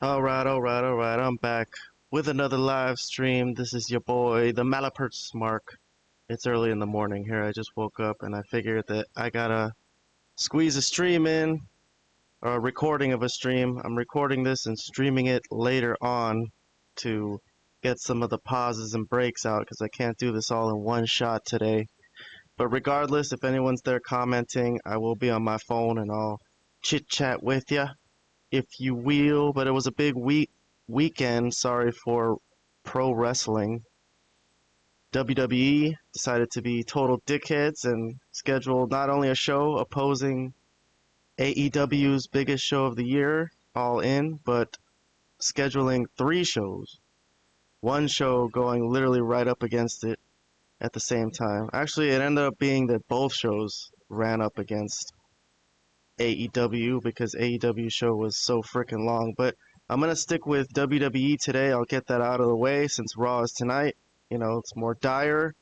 All right. I'm back with another live stream. This is your boy, the Malaperts Mark. It's early in the morning here. I just woke up and I figured that I gotta squeeze a stream in, or a recording of a stream. I'm recording this and streaming it later on to get some of the pauses and breaks out because I can't do this all in one shot today. But regardless, if anyone's there commenting, I will be on my phone and I'll chit chat with ya, if you will. But it was a big weekend, sorry, for pro wrestling. WWE decided to be total dickheads and scheduled not only a show opposing AEW's biggest show of the year, All In, but scheduling 3 shows. One show going literally right up against it at the same time. Actually, it ended up being that both shows ran up against AEW because AEW show was so freaking long. But I'm going to stick with WWE today. I'll get that out of the way since Raw is tonight. You know, it's more dire.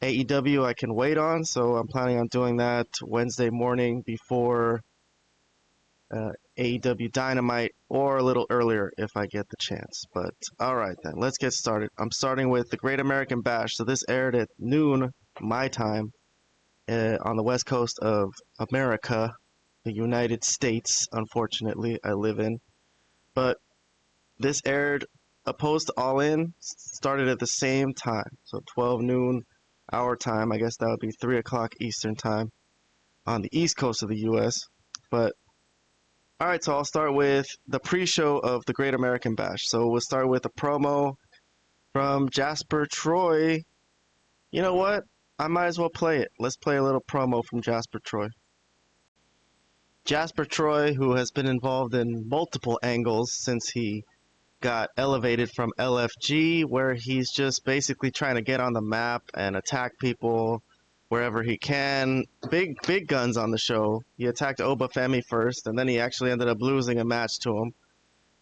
AEW I can wait on, so I'm planning on doing that Wednesday morning before AEW Dynamite, or a little earlier if I get the chance. But alright then, let's get started. I'm starting with the Great American Bash. So this aired at noon my time on the west coast of America, the United States, unfortunately, I live in. But this aired opposed to All In, started at the same time. So 12 noon our time. I guess that would be 3 o'clock Eastern time on the east coast of the US. But alright, so I'll start with the pre-show of the Great American Bash. So we'll start with a promo from Jasper Troy. You know what? I might as well play it. Let's play a little promo from Jasper Troy. Jasper Troy, who has been involved in multiple angles since he got elevated from LFG, where he's just basically trying to get on the map and attack people wherever he can. Big guns on the show. He attacked Obafemi first, and then he actually ended up losing a match to him.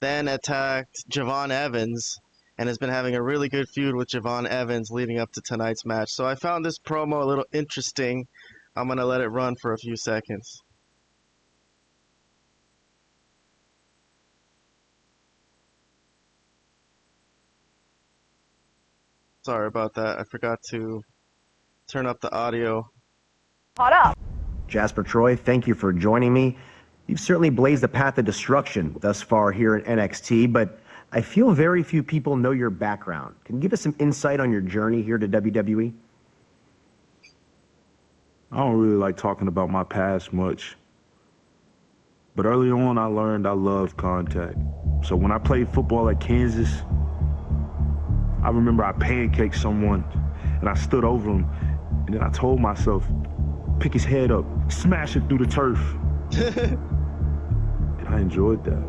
Then attacked Javon Evans, and has been having a really good feud with Javon Evans leading up to tonight's match. So I found this promo a little interesting. I'm going to let it run for a few seconds. Sorry about that. I forgot to turn up the audio. Caught up. Jasper Troy, thank you for joining me. You've certainly blazed a path of destruction thus far here at NXT, but I feel very few people know your background. Can you give us some insight on your journey here to WWE? I don't really like talking about my past much. But early on, I learned I loved contact. So when I played football at Kansas, I remember I pancaked someone, and I stood over him, and then I told myself, pick his head up, smash it through the turf. And I enjoyed that.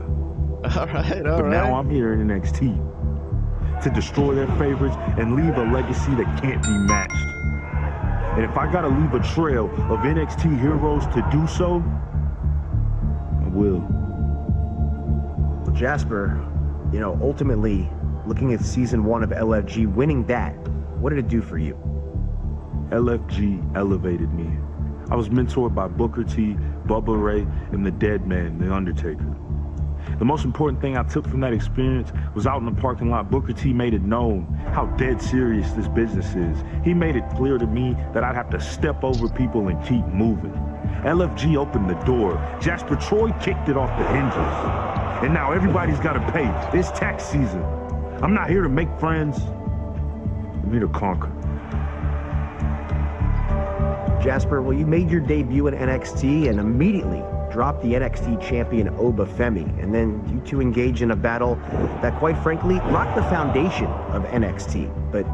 All right. But now I'm here in NXT to destroy their favorites and leave a legacy that can't be matched. And if I gotta leave a trail of NXT heroes to do so, I will. Well, Jasper, you know, ultimately, looking at season 1 of LFG, winning that, what did it do for you? LFG elevated me. I was mentored by Booker T, Bubba Ray, and the Dead Man, The Undertaker. The most important thing I took from that experience was out in the parking lot, Booker T made it known how dead serious this business is. He made it clear to me that I'd have to step over people and keep moving. LFG opened the door. Jasper Troy kicked it off the hinges. And now everybody's got to pay. It's tax season. I'm not here to make friends. I'm here to conquer. Jasper, well, you made your debut in NXT and immediately dropped the NXT champion Obafemi, and then you two engaged in a battle that, quite frankly, rocked the foundation of NXT. But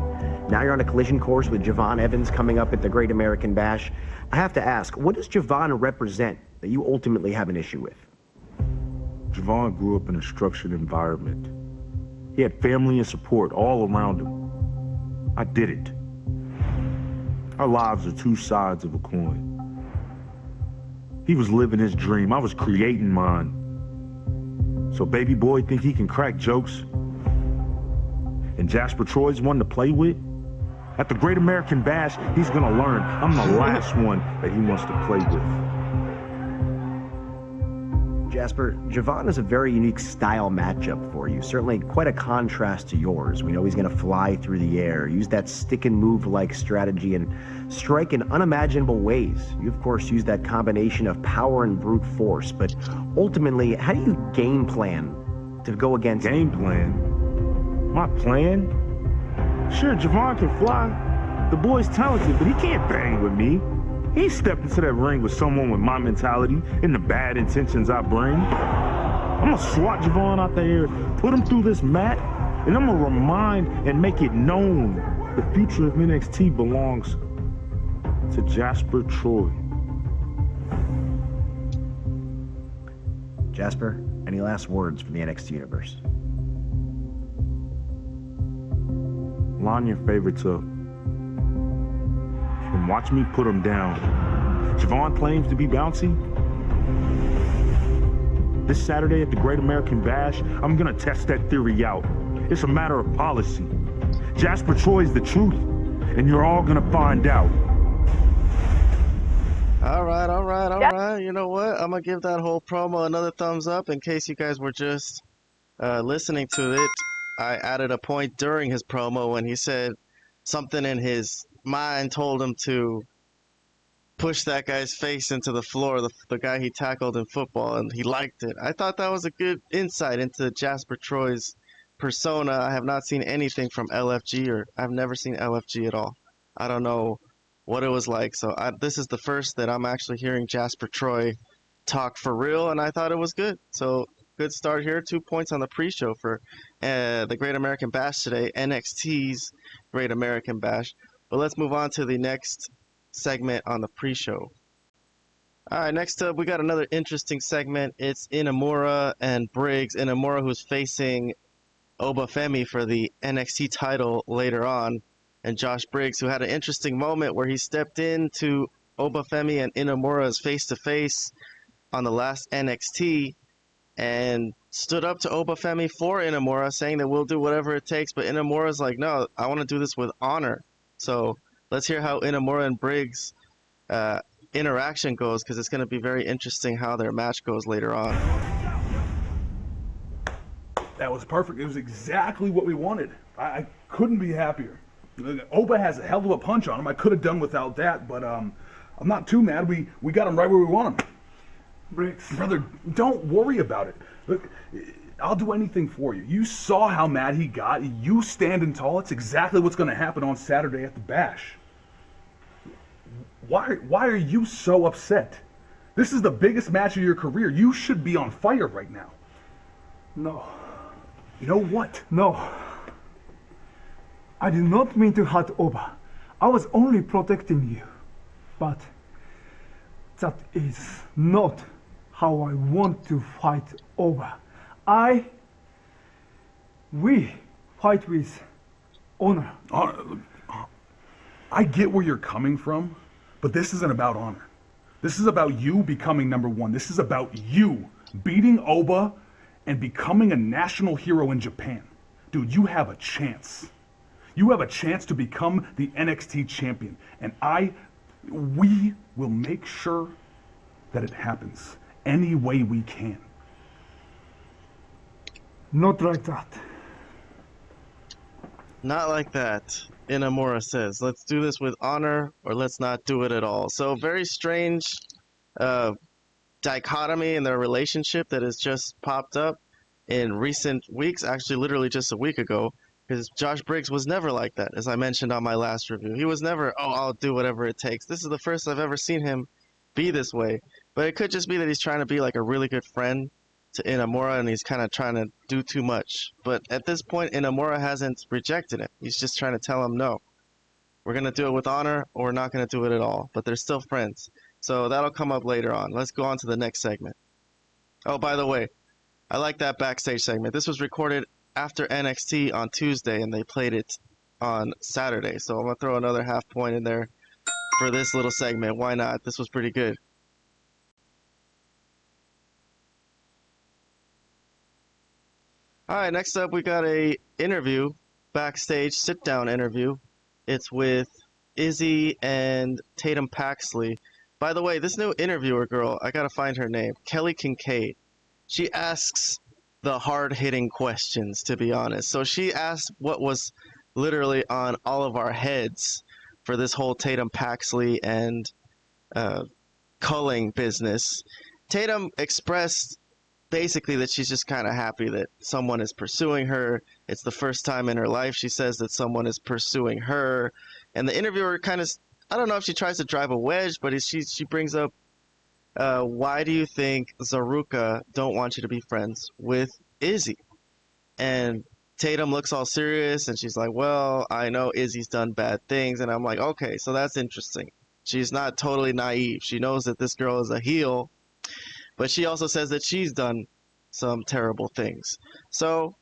now you're on a collision course with Javon Evans coming up at the Great American Bash. I have to ask, what does Javon represent that you ultimately have an issue with? Javon grew up in a structured environment. He had family and support all around him. I didn't. Our lives are two sides of a coin. He was living his dream. I was creating mine. So baby boy think he can crack jokes? And Jasper Troy's one to play with? At the Great American Bash, he's gonna learn I'm the last one that he wants to play with. Jasper, Javon is a very unique style matchup for you. Certainly quite a contrast to yours. We know he's going to fly through the air, use that stick and move like strategy, and strike in unimaginable ways. You, of course, use that combination of power and brute force. But ultimately, how do you game plan to go against Game plan? My plan? Sure, Javon can fly. The boy's talented, but he can't bang with me. He stepped into that ring with someone with my mentality and the bad intentions I bring. I'm gonna swat Javon out the air, put him through this mat, and I'm gonna remind and make it known the future of NXT belongs to Jasper Troy. Jasper, any last words for the NXT universe? Line your favorites up and watch me put him down. Javon claims to be bouncy. This Saturday at the Great American Bash, I'm gonna test that theory out. It's a matter of policy. Jasper Troy's the truth, and you're all gonna find out. All right. You know what? I'm gonna give that whole promo another thumbs up in case you guys were just listening to it. I added a point during his promo when he said something in his mind told him to push that guy's face into the floor, the guy he tackled in football, and he liked it. I thought that was a good insight into Jasper Troy's persona. I have not seen anything from LFG, or I've never seen LFG at all. I don't know what it was like, so this is the first that I'm actually hearing Jasper Troy talk for real, and I thought it was good. So good start here. 2 points on the pre-show for the Great American Bash today, NXT's Great American Bash. But let's move on to the next segment on the pre-show. All right, next up, we got another interesting segment. It's Inamura and Briggs. Inamura, who's facing Obafemi for the NXT title later on, and Josh Briggs, who had an interesting moment where he stepped into Obafemi and Inamura's face-to-face on the last NXT and stood up to Obafemi for Inamura, saying that we'll do whatever it takes, but Inamura's like, no, I want to do this with honor. So let's hear how Inamura and Briggs' interaction goes, because it's going to be very interesting how their match goes later on. That was perfect. It was exactly what we wanted. I couldn't be happier. Oba has a hell of a punch on him. I could have done without that, but I'm not too mad. We got him right where we want him. Briggs. Brother, don't worry about it. Look, I'll do anything for you. You saw how mad he got. You standing tall. It's exactly what's going to happen on Saturday at the Bash. Why are you so upset? This is the biggest match of your career. You should be on fire right now. No. You know what? No. I did not mean to hurt Oba. I was only protecting you. But that is not how I want to fight Oba. We fight with honor. I get where you're coming from, but this isn't about honor. This is about you becoming number one. This is about you beating Oba and becoming a national hero in Japan. Dude, you have a chance. You have a chance to become the NXT champion, and we will make sure that it happens any way we can. Not like that. Not like that, Inamura says. Let's do this with honor, or let's not do it at all. So very strange dichotomy in their relationship that has just popped up in recent weeks, actually literally just a week ago, because Josh Briggs was never like that, as I mentioned on my last review. He was never, oh, I'll do whatever it takes. This is the first I've ever seen him be this way. But it could just be that he's trying to be like a really good friend to Inamura, and he's kind of trying to do too much. But at this point, Inamura hasn't rejected it. He's just trying to tell him, no, we're going to do it with honor, or we're not going to do it at all. But they're still friends. So that'll come up later on. Let's go on to the next segment. Oh, by the way, I like that backstage segment. This was recorded after NXT on Tuesday, and they played it on Saturday. So I'm going to throw another half point in there for this little segment. Why not? This was pretty good. All right, next up we got a interview, backstage sit-down interview. It's with Izzy and Tatum Paxley. By the way, this new interviewer girl, I gotta find her name, Kelly Kincaid. she asks the hard-hitting questions, to be honest. So she asked what was literally on all of our heads for this whole Tatum Paxley and uh, culling business. Tatum expressed basically that she's just kind of happy that someone is pursuing her. It's the first time in her life she says that someone is pursuing her. And the interviewer kind of, I don't know if she tries to drive a wedge, but she brings up, why do you think Zaruka don't want you to be friends with Izzy? And Tatum looks all serious and she's like, well, I know Izzy's done bad things. And I'm like, okay, so that's interesting. She's not totally naive. She knows that this girl is a heel, but she also says that she's done some terrible things. So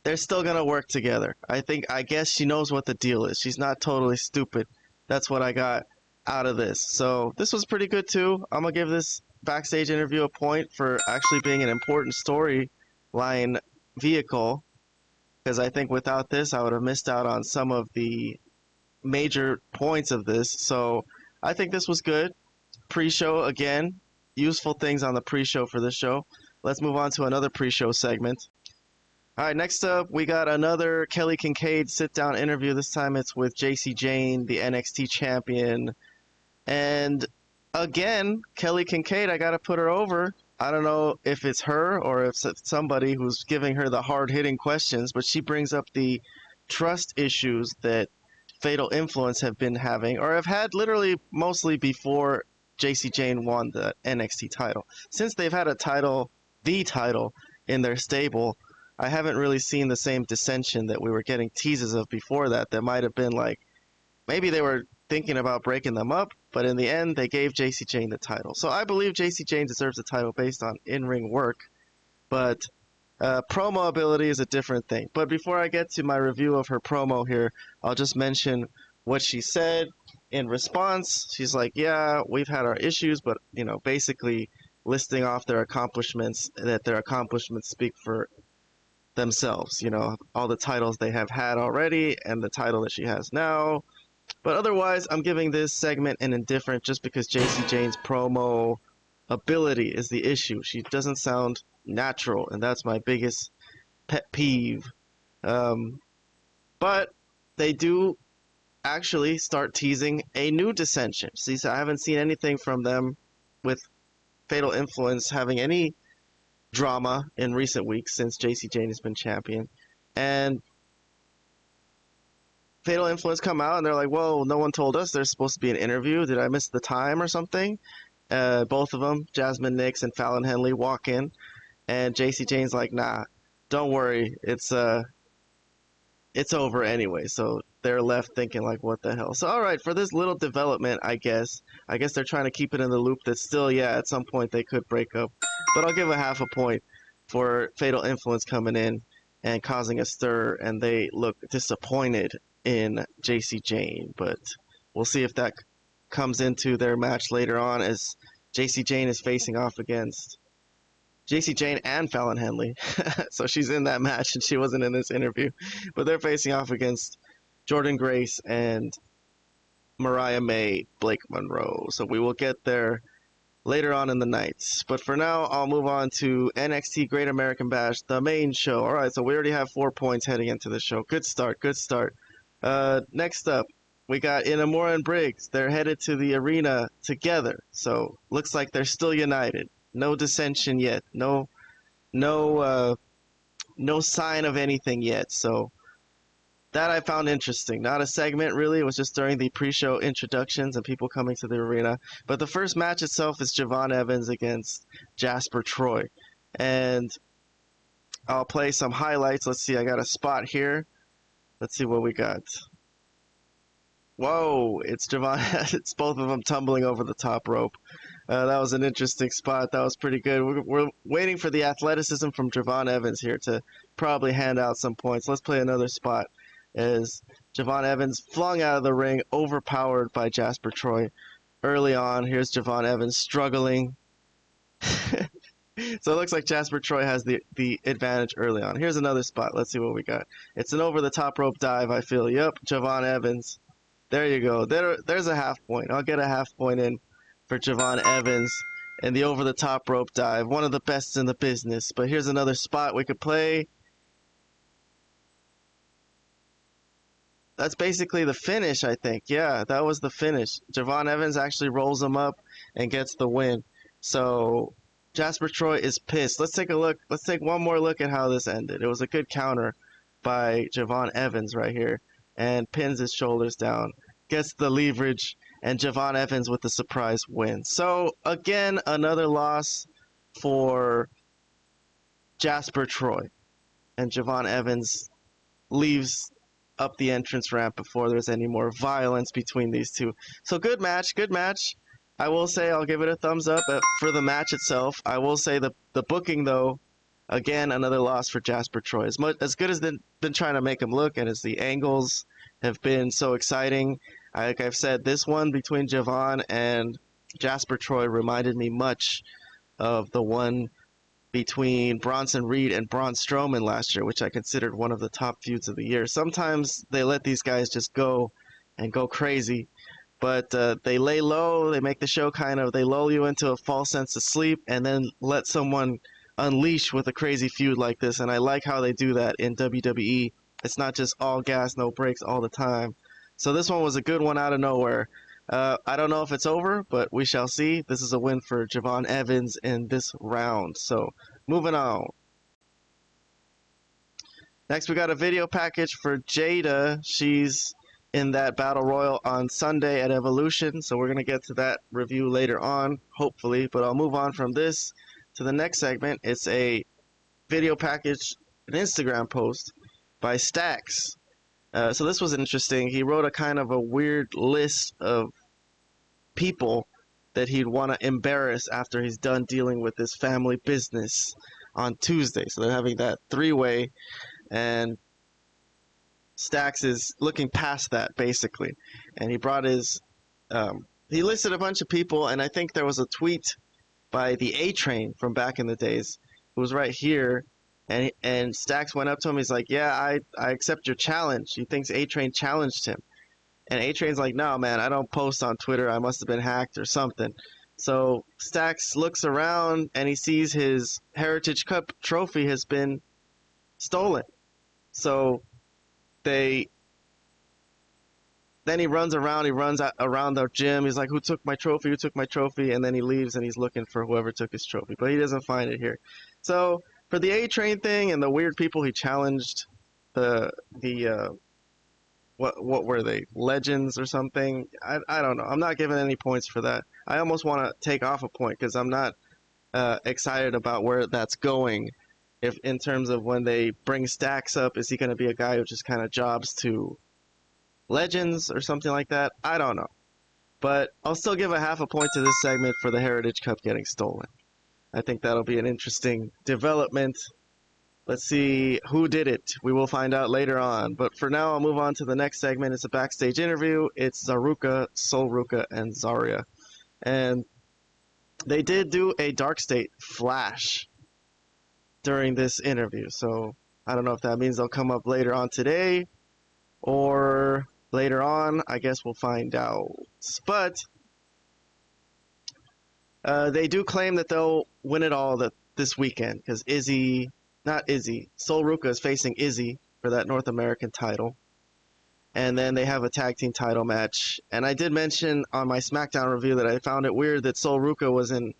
they're still going to work together. I guess she knows what the deal is. She's not totally stupid. That's what I got out of this. So this was pretty good too. I'm going to give this backstage interview a point for actually being an important storyline vehicle, because I think without this I would have missed out on some of the major points of this. So I think this was good. Pre-show again, useful things on the pre-show for this show. Let's move on to another pre-show segment. All right, next up, we got another Kelly Kincaid sit-down interview. This time it's with Jacy Jayne, the NXT champion. And again, Kelly Kincaid, I got to put her over. I don't know if it's her or if it's somebody who's giving her the hard-hitting questions, but she brings up the trust issues that Fatal Influence have been having, or have had literally mostly before Jacy Jayne won the NXT title. Since they've had a title, the title, in their stable, I haven't really seen the same dissension that we were getting teases of before that. That might have been like, maybe they were thinking about breaking them up, but in the end, they gave Jacy Jayne the title. So I believe Jacy Jayne deserves the title based on in-ring work, but promo ability is a different thing. But before I get to my review of her promo here, I'll just mention what she said in response. She's like, yeah, we've had our issues, but, you know, basically listing off their accomplishments, that their accomplishments speak for themselves. You know, all the titles they have had already and the title that she has now. But otherwise, I'm giving this segment an indifferent just because Jacy Jayne's promo ability is the issue. She doesn't sound natural, and that's my biggest pet peeve. But they do actually start teasing a new dissension. See, so I haven't seen anything from them with Fatal Influence having any drama in recent weeks since Jacy Jayne has been champion. And Fatal Influence come out and they're like, whoa, no one told us there's supposed to be an interview. Did I miss the time or something? Both of them, Jasmine Nix and Fallon Henley, walk in, and Jacy Jayne's like, nah, don't worry, it's over anyway. So they're left thinking like, what the hell? So all right, for this little development, I guess they're trying to keep it in the loop that still, yeah, at some point they could break up. But I'll give a half a point for Fatal Influence coming in and causing a stir, and they look disappointed in Jacy Jayne. But we'll see if that comes into their match later on, as Jacy Jayne is facing off against Jacy Jayne and Fallon Henley. So she's in that match and she wasn't in this interview. But they're facing off against Jordynne Grace and Mariah May Blake Monroe. So we will get there later on in the night. But for now, I'll move on to NXT Great American Bash, the main show. All right, so we already have 4 points heading into the show. Good start, good start. Next up, we got Inamura and Briggs. They're headed to the arena together. So looks like they're still united. No dissension yet. No sign of anything yet. So that I found interesting. Not a segment, really. It was just during the pre-show introductions and people coming to the arena. But the first match itself is Javon Evans against Jasper Troy. And I'll play some highlights. Let's see. I got a spot here. Let's see what we got. Whoa, it's Javon. It's both of them tumbling over the top rope. That was an interesting spot. That was pretty good. We're waiting for the athleticism from Javon Evans here to probably hand out some points. Let's play another spot as Javon Evans flung out of the ring, overpowered by Jasper Troy early on. Here's Javon Evans struggling. So it looks like Jasper Troy has the advantage early on. Here's another spot. Let's see what we got. It's an over-the-top rope dive, I feel. Yep, Javon Evans. There you go. There's a half point. I'll get a half point in for Javon Evans and the over-the-top rope dive. One of the best in the business. But here's another spot we could play. That's basically the finish, I think. Yeah, that was the finish. Javon Evans actually rolls him up and gets the win. So Jasper Troy is pissed. Let's take a look. Let's take one more look at how this ended. It was a good counter by Javon Evans right here, and pins his shoulders down, gets the leverage, and Javon Evans with the surprise win. So again, another loss for Jasper Troy, and Javon Evans leaves up the entrance ramp before there's any more violence between these two. So good match, good match. I will say I'll give it a thumbs up for the match itself. I will say the booking, though, again, another loss for Jasper Troy. As good as they've been trying to make him look, and as the angles have been so exciting, like I've said, this one between Javon and Jasper Troy reminded me much of the one between Bronson Reed and Braun Strowman last year, which I considered one of the top feuds of the year. Sometimes they let these guys just go and go crazy, but they lay low, they make the show they lull you into a false sense of sleep, and then let someone unleash with a crazy feud like this, and I like how they do that in WWE. It's not just all gas, no brakes all the time. So this one was a good one out of nowhere. I don't know if it's over, but we shall see. This is a win for Javon Evans in this round. So, moving on. Next, we got a video package for Jada. She's in that Battle Royal on Sunday at Evolution, so we're going to get to that review later on, hopefully. But I'll move on from this to the next segment. It's a video package, an Instagram post by Stax. So this was interesting. He wrote a kind of a weird list of people that he'd want to embarrass after he's done dealing with this family business on Tuesday. So they're having that three-way, and Stax is looking past that, basically. And he brought his... he listed a bunch of people, and I think there was a tweet by the A-Train from back in the days, who was right here. And Stax went up to him. He's like, yeah, I accept your challenge. He thinks A-Train challenged him. And A-Train's like, no, man, I don't post on Twitter. I must have been hacked or something. So Stax looks around, and he sees his Heritage Cup trophy has been stolen. So then he runs around. He runs around the gym. He's like, who took my trophy? Who took my trophy? And then he leaves, and he's looking for whoever took his trophy. But he doesn't find it here. So for the A-Train thing and the weird people he challenged, what were they, legends or something? I don't know. I'm not giving any points for that. I almost want to take off a point because I'm not excited about where that's going. If in terms of when they bring Stax up, is he going to be a guy who just kind of jobs to legends or something like that? I don't know. But I'll still give a half a point to this segment for the Heritage Cup getting stolen. I think that'll be an interesting development. Let's see who did it. We will find out later on. But for now, I'll move on to the next segment. It's a backstage interview. It's Zaruka, Sol Ruka, and Zarya. And they did do a Dark State flash during this interview. So I don't know if that means they'll come up later on today or later on. I guess we'll find out. But they do claim that they'll win it all this weekend because Sol Ruka is facing Izzy for that North American title. And then they have a tag team title match. And I did mention on my SmackDown review that I found it weird that Sol Ruka was in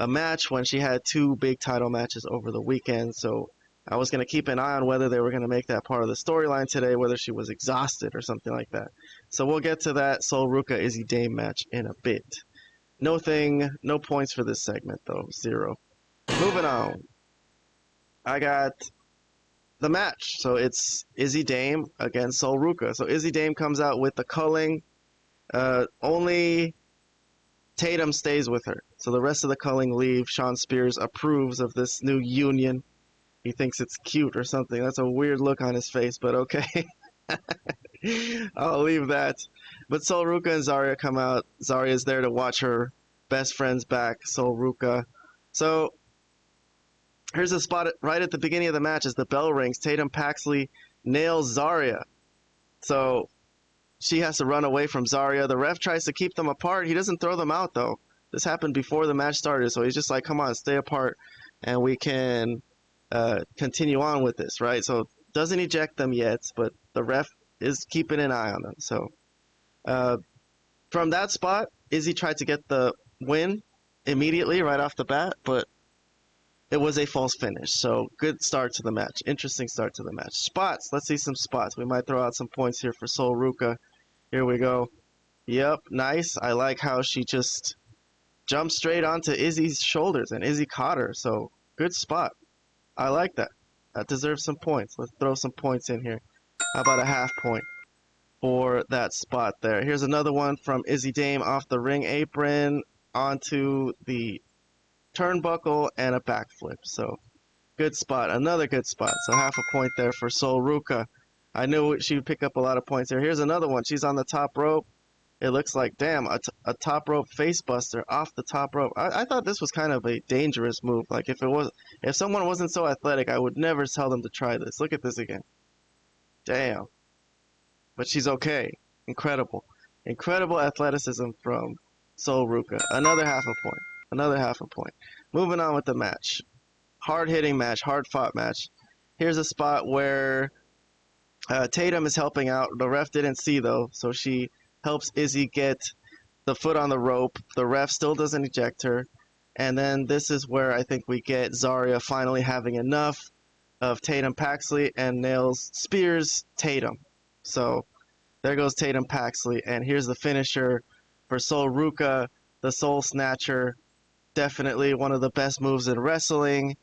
a match when she had two big title matches over the weekend. So I was going to keep an eye on whether they were going to make that part of the storyline today, whether she was exhausted or something like that. So we'll get to that Sol Ruka Izzy Dame match in a bit. No points for this segment though, 0. Moving on. I got the match. So it's Izzy Dame against Sol Ruka. So Izzy Dame comes out with the culling. Only Tatum stays with her. So the rest of the culling leave. Sean Spears approves of this new union. He thinks it's cute or something. That's a weird look on his face, but okay. I'll leave that. But Sol Ruka and Zarya come out. Zarya's there to watch her best friends back, Sol Ruka. So here's a spot right at the beginning of the match as the bell rings. Tatum Paxley nails Zarya. So she has to run away from Zarya. The ref tries to keep them apart. He doesn't throw them out, though. This happened before the match started, so he's just like, come on, stay apart, and we can continue on with this, right? So doesn't eject them yet, but the ref is keeping an eye on them. So from that spot, Izzy tried to get the win immediately right off the bat, but it was a false finish. So good start to the match. Interesting start to the match. Spots. Let's see some spots. We might throw out some points here for Sol Ruca. Here we go. Yep, nice. I like how she just jumped straight onto Izzy's shoulders and Izzy caught her. So good spot. I like that. That deserves some points. Let's throw some points in here. How about a half point for that spot there? Here's another one from Izzy Dame off the ring apron onto the turnbuckle and a backflip. So good spot. Another good spot. So half a point there for Sol Ruca. I knew she would pick up a lot of points there. Here's another one. She's on the top rope. It looks like, damn, a top rope face buster off the top rope. I thought this was kind of a dangerous move. Like if someone wasn't so athletic, I would never tell them to try this. Look at this again. Damn. But she's okay. Incredible. Incredible athleticism from Sol Ruca. Another half a point. Another half a point. Moving on with the match. Hard-hitting match. Hard-fought match. Here's a spot where Tatum is helping out. The ref didn't see, though, so she helps Izzy get the foot on the rope. The ref still doesn't eject her. And then this is where I think we get Zarya finally having enough of Tatum Paxley and spears Tatum. So there goes Tatum Paxley. And here's the finisher for Sol Ruca, the Soul Snatcher. Definitely one of the best moves in wrestling.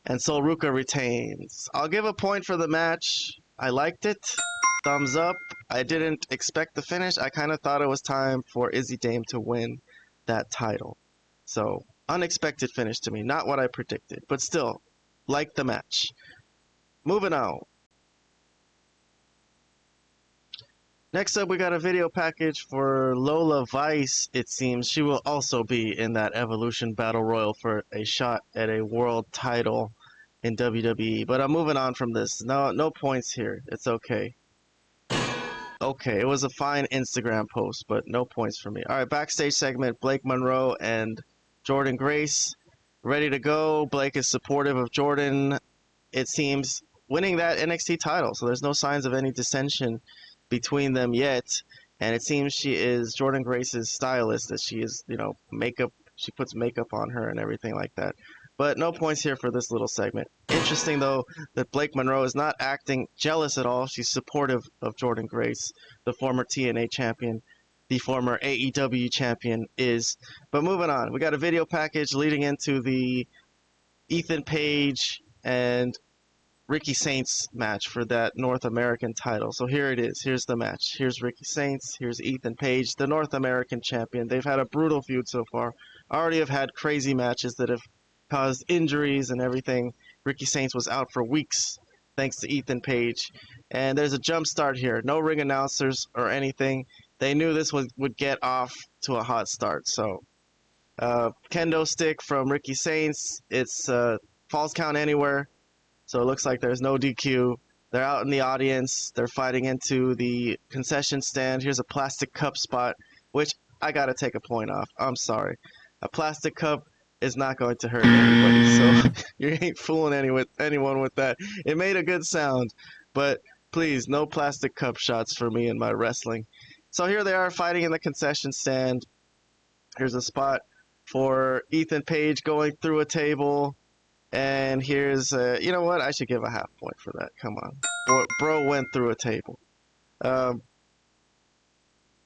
And Sol Ruca retains. I'll give a point for the match. I liked it. Thumbs up. I didn't expect the finish. I kind of thought it was time for Izzy Dame to win that title. So, unexpected finish to me. Not what I predicted. But still, liked the match. Moving on. Next up, we got a video package for Lola Vice. It seems she will also be in that Evolution Battle Royal for a shot at a world title in WWE. But I'm moving on from this. No points here. It's okay. Okay, it was a fine Instagram post, but no points for me. All right, backstage segment. Blake Monroe and Jordan Grace ready to go. Blake is supportive of Jordan, it seems, winning that NXT title. So there's no signs of any dissension between them yet. And it seems she is Jordan Grace's stylist, that she is, makeup. She puts makeup on her and everything like that. But no points here for this little segment. Interesting, though, that Blake Monroe is not acting jealous at all. She's supportive of Jordan Grace, the former TNA champion, the former AEW champion is. But moving on, we got a video package leading into the Ethan Page and Ricky Saints match for that North American title. So here it is. Here's the match. Here's Ricky Saints. Here's Ethan Page, the North American champion. They've had a brutal feud so far. Already have had crazy matches that have caused injuries and everything. Ricky Saints was out for weeks thanks to Ethan Page. And there's a jump start here. No ring announcers or anything. They knew this would get off to a hot start. So kendo stick from Ricky Saints. It's falls count anywhere. So it looks like there's no DQ. They're out in the audience. They're fighting into the concession stand. Here's a plastic cup spot, which I got to take a point off. I'm sorry. A plastic cup is not going to hurt anybody, so you ain't fooling anyone with that. It made a good sound, but please, no plastic cup shots for me in my wrestling. So here they are fighting in the concession stand. Here's a spot for Ethan Page going through a table, and here's, you know what, I should give a half point for that. Come on. Bro went through a table.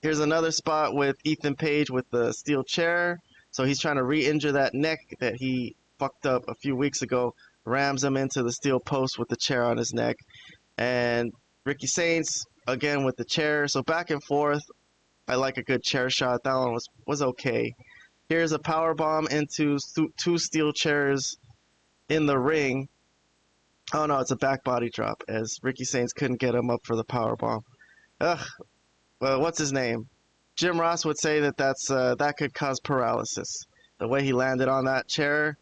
Here's another spot with Ethan Page with the steel chair. So he's trying to re-injure that neck that he fucked up a few weeks ago. Rams him into the steel post with the chair on his neck. And Ricky Saints, again with the chair. So back and forth. I like a good chair shot. That one was okay. Here's a power bomb into two steel chairs in the ring. Oh no, it's a back body drop as Ricky Saints couldn't get him up for the power bomb. Ugh. Well, what's his name? Jim Ross would say that could cause paralysis. The way he landed on that chair,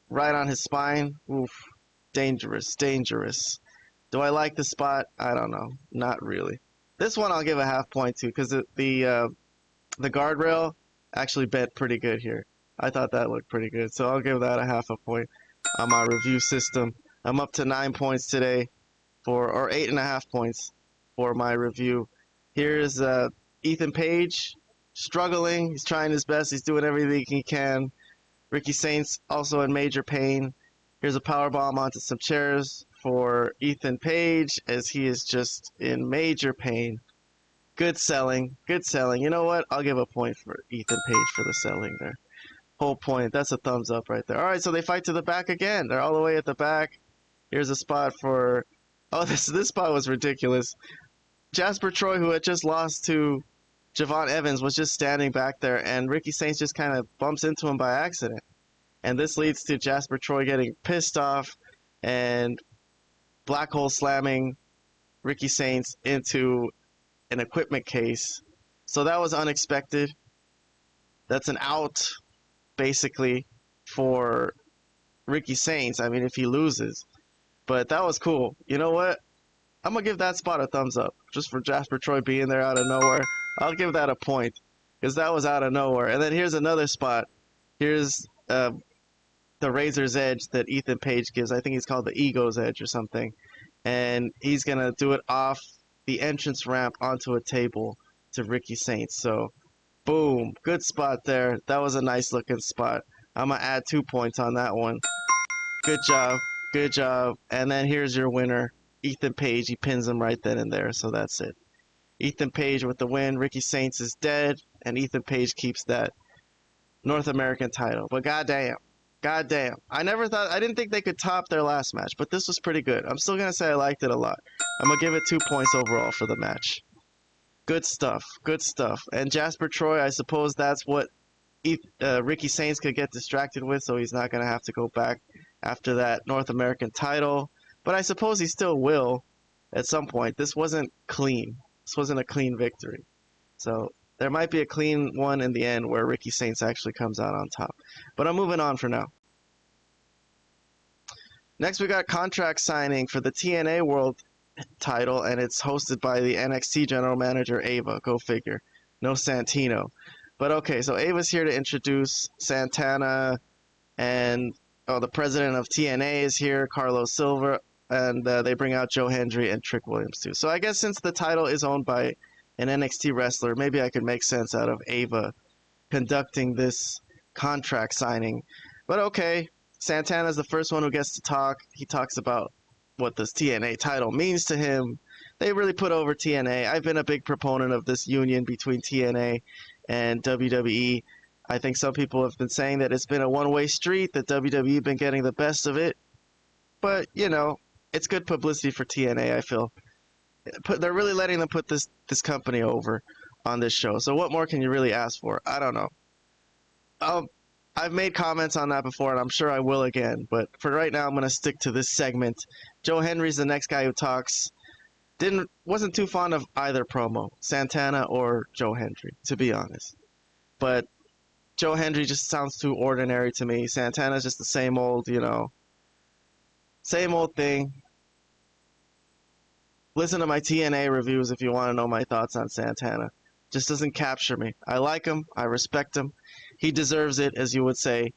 right on his spine, oof, dangerous, dangerous. Do I like the spot? I don't know, not really. This one I'll give a half point to because the guardrail actually bet pretty good here. I thought that looked pretty good, so I'll give that a half a point on my review system. I'm up to 9 points today or 8.5 points for my review. Here's Ethan Page struggling. He's trying his best. He's doing everything he can. Ricky Saints also in major pain. Here's a power bomb onto some chairs for Ethan Page as he is just in major pain. Good selling. Good selling. You know what? I'll give a point for Ethan Page for the selling there. Whole point. That's a thumbs up right there. All right, so they fight to the back again. They're all the way at the back. Here's a spot for... Oh, this spot was ridiculous. Jasper Troy, who had just lost to Javon Evans, was just standing back there, and Ricky Saints just kind of bumps into him by accident. And this leads to Jasper Troy getting pissed off and black hole slamming Ricky Saints into an equipment case. So that was unexpected. That's an out, basically, for Ricky Saints. I mean, if he loses. But that was cool. You know what? I'm going to give that spot a thumbs up. Just for Jasper Troy being there out of nowhere. I'll give that a point. Because that was out of nowhere. And then here's another spot. Here's the Razor's Edge that Ethan Page gives. I think he's called the Ego's Edge or something. And he's going to do it off the entrance ramp onto a table to Ricky Saints. So, boom. Good spot there. That was a nice looking spot. I'm going to add 2 points on that one. Good job. Good job. And then here's your winner, Ethan Page. He pins him right then and there. So that's it. Ethan Page with the win. Ricky Saints is dead. And Ethan Page keeps that North American title. But goddamn. Goddamn. I didn't think they could top their last match. But this was pretty good. I'm still going to say I liked it a lot. I'm going to give it 2 points overall for the match. Good stuff. Good stuff. And Jasper Troy, I suppose that's what Ricky Saints could get distracted with. So he's not going to have to go back after that North American title. But I suppose he still will at some point. This wasn't clean. This wasn't a clean victory. So there might be a clean one in the end where Ricky Saints actually comes out on top. But I'm moving on for now. Next, we got contract signing for the TNA World title, and it's hosted by the NXT General Manager, Ava. Go figure. No Santino. But okay, so Ava's here to introduce Santana, and the president of TNA is here, Carlos Silva, and they bring out Joe Hendry and Trick Williams too. So I guess since the title is owned by an NXT wrestler, maybe I could make sense out of Ava conducting this contract signing. But okay, Santana's the first one who gets to talk. He talks about what this TNA title means to him. They really put over TNA. I've been a big proponent of this union between TNA and WWE. I think some people have been saying that it's been a one-way street, that WWE been getting the best of it. But, you know, it's good publicity for TNA, I feel. They're really letting them put this company over on this show. So what more can you really ask for? I don't know. I've made comments on that before, and I'm sure I will again. But for right now, I'm going to stick to this segment. Joe Hendry's the next guy who talks. Wasn't too fond of either promo, Santana or Joe Hendry, to be honest. But Joe Hendry just sounds too ordinary to me. Santana's just the same old, same old thing. Listen to my TNA reviews if you want to know my thoughts on Santana. Just doesn't capture me. I like him. I respect him. He deserves it, as you would say.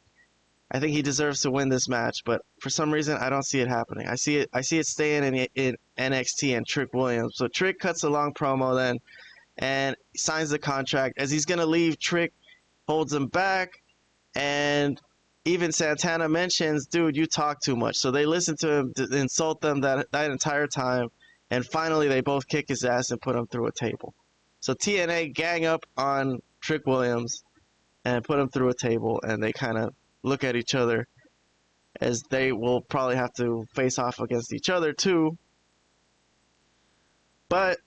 I think he deserves to win this match, but for some reason, I don't see it happening. I see it staying in NXT and Trick Williams. So Trick cuts a long promo then and signs the contract. As he's going to leave, Trick holds him back, and even Santana mentions, dude, you talk too much. So they listen to him insult them that entire time, and finally they both kick his ass and put him through a table. So TNA gang up on Trick Williams and put him through a table, and they kind of look at each other as they will probably have to face off against each other too. But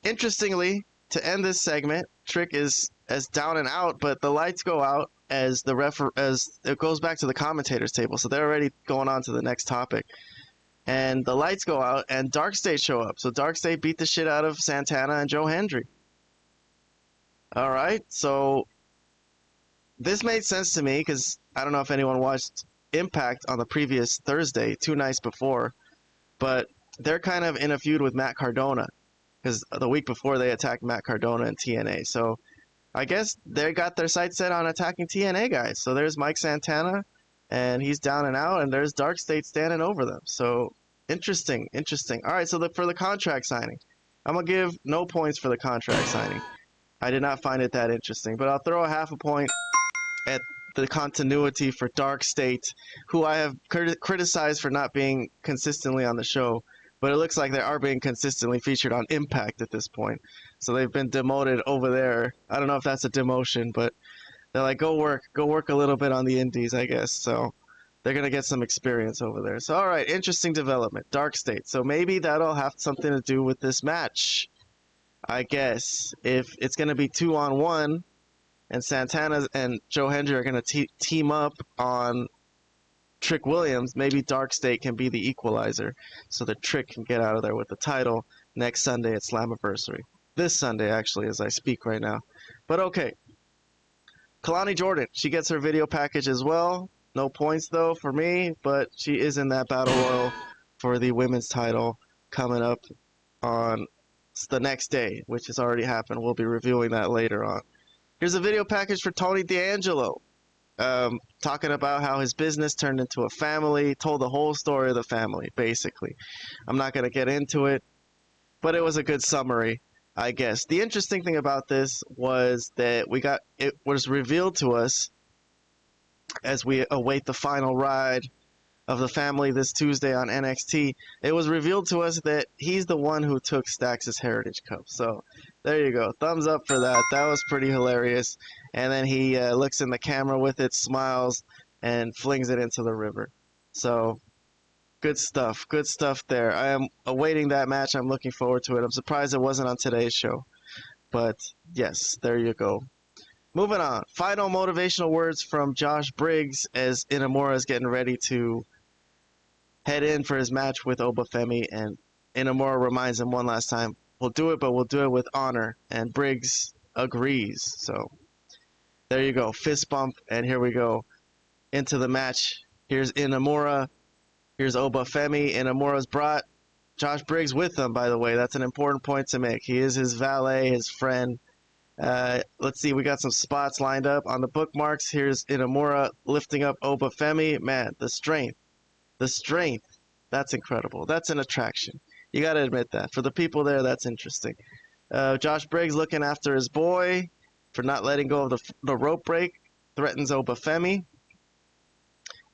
interestingly, to end this segment, Trick is as down and out, but the lights go out as it goes back to the commentators table. So they're already going on to the next topic. And the lights go out, and Dark State show up. So Dark State beat the shit out of Santana and Joe Hendry. All right, so this made sense to me because I don't know if anyone watched Impact on the previous Thursday, 2 nights before, but they're kind of in a feud with Matt Cardona because the week before they attacked Matt Cardona and TNA. So I guess they got their sights set on attacking TNA guys. So there's Mike Santana, and he's down and out, and there's Dark State standing over them. So interesting, interesting. All right, so for the contract signing, I'm gonna give no points for the contract signing. I did not find it that interesting, but I'll throw a half a point at the continuity for Dark State, who I have criticized for not being consistently on the show, but it looks like they are being consistently featured on Impact at this point. So they've been demoted over there. I don't know if that's a demotion, but they're like, go work a little bit on the indies, I guess. So they're going to get some experience over there. So, all right, interesting development. Dark State. So maybe that'll have something to do with this match, I guess. If it's going to be 2-on-1, and Santana and Joe Hendry are going to team up on Trick Williams, maybe Dark State can be the equalizer so that Trick can get out of there with the title next Sunday at Slammiversary. This Sunday, actually, as I speak right now. But okay. Kalani Jordan, she gets her video package as well. No points, though, for me, but she is in that battle royal for the women's title coming up on the next day, which has already happened. We'll be reviewing that later on. Here's a video package for Tony D'Angelo, talking about how his business turned into a family, told the whole story of the family, basically. I'm not going to get into it, but it was a good summary, I guess. The interesting thing about this was that it was revealed to us as we await the final ride of the family this Tuesday on NXT. It was revealed to us that he's the one who took Stax' Heritage Cup. So there you go. Thumbs up for that. That was pretty hilarious. And then he looks in the camera with it, smiles, and flings it into the river. So good stuff. Good stuff there. I am awaiting that match. I'm looking forward to it. I'm surprised it wasn't on today's show. But yes, there you go. Moving on. Final motivational words from Josh Briggs as Inamura is getting ready to head in for his match with Obafemi, and Inamura reminds him one last time, we'll do it, but we'll do it with honor, and Briggs agrees. So there you go, fist bump, and here we go into the match. Here's Inamura, here's Obafemi. Inamura's brought Josh Briggs with him, by the way. That's an important point to make. He is his valet, his friend. Let's see, we got some spots lined up on the bookmarks. Here's Inamura lifting up Obafemi. Man, the strength. The strength, that's incredible. That's an attraction. You got to admit that. For the people there, that's interesting. Josh Briggs looking after his boy for not letting go of the rope break. Threatens Obafemi.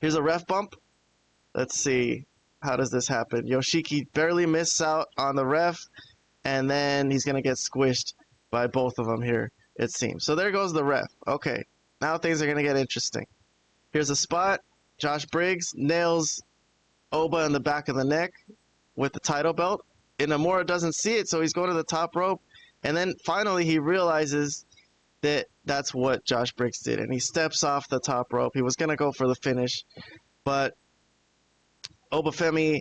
Here's a ref bump. Let's see. How does this happen? Yoshiki barely missed out on the ref, and then he's going to get squished by both of them here, it seems. So there goes the ref. Okay, now things are going to get interesting. Here's a spot. Josh Briggs nails Oba in the back of the neck with the title belt. Inamura doesn't see it, so he's going to the top rope. And then finally he realizes that that's what Josh Briggs did, and he steps off the top rope. He was going to go for the finish, but Obafemi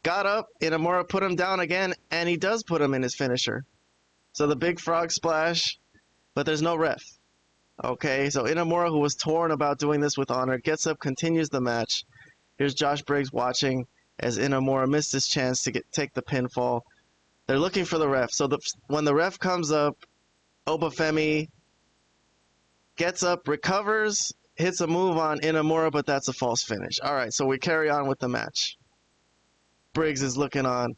got up. Inamura put him down again, and he does put him in his finisher. So the big frog splash, but there's no ref. Okay, so Inamura, who was torn about doing this with honor, gets up, continues the match. Here's Josh Briggs watching as Inamura missed his chance to take the pinfall. They're looking for the ref. So when the ref comes up, Obafemi gets up, recovers, hits a move on Inamura, but that's a false finish. All right, so we carry on with the match. Briggs is looking on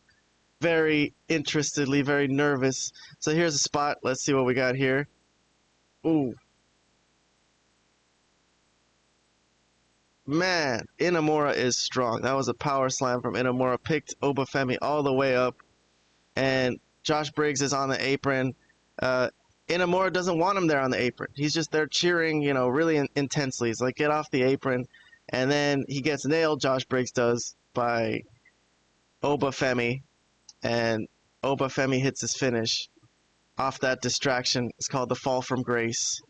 very interestedly, very nervous. So here's a spot. Let's see what we got here. Ooh. Man, Inamura is strong. That was a power slam from Inamura. Picked Obafemi all the way up. And Josh Briggs is on the apron. Inamura doesn't want him there on the apron. He's just there cheering, you know, really intensely. He's like, get off the apron. And then he gets nailed, Josh Briggs does, by Obafemi. And Obafemi hits his finish off that distraction. It's called the fall from grace,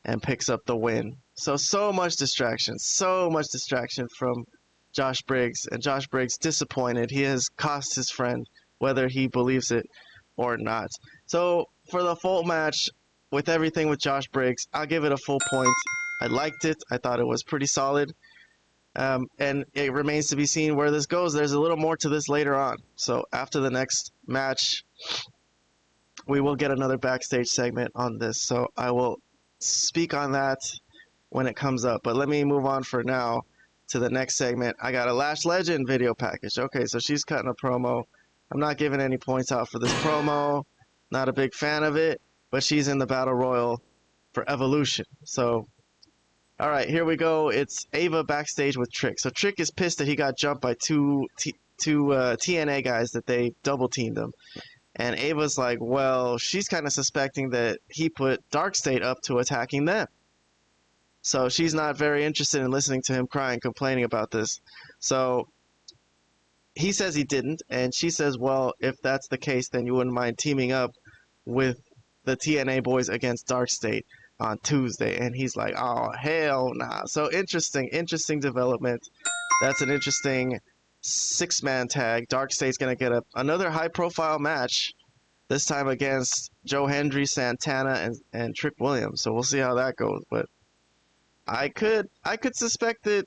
and picks up the win. So much distraction from Josh Briggs, and Josh Briggs disappointed. He has cost his friend, whether he believes it or not. So for the full match, with everything with Josh Briggs, I'll give it a full point. I liked it. I thought it was pretty solid. And it remains to be seen where this goes. There's a little more to this later on. So after the next match, we will get another backstage segment on this. So I will speak on that when it comes up. But let me move on for now to the next segment. I got a Lash Legend video package. Okay, so she's cutting a promo. I'm not giving any points out for this promo. Not a big fan of it, but she's in the Battle Royal for Evolution. So, all right, here we go. It's Ava backstage with Trick. So Trick is pissed that he got jumped by two TNA guys, that they double teamed him. And Ava's like, well, she's kind of suspecting that he put Darkstate up to attacking them. So she's not very interested in listening to him cry and complaining about this. So he says he didn't, and she says, well, if that's the case, then you wouldn't mind teaming up with the TNA boys against Darkstate on Tuesday. And he's like, oh, hell nah. So interesting development. That's an interesting six-man tag. Darkstate's going to get another high-profile match, this time against Joe Hendry, Santana, and Trick Williams. So we'll see how that goes. But I could suspect that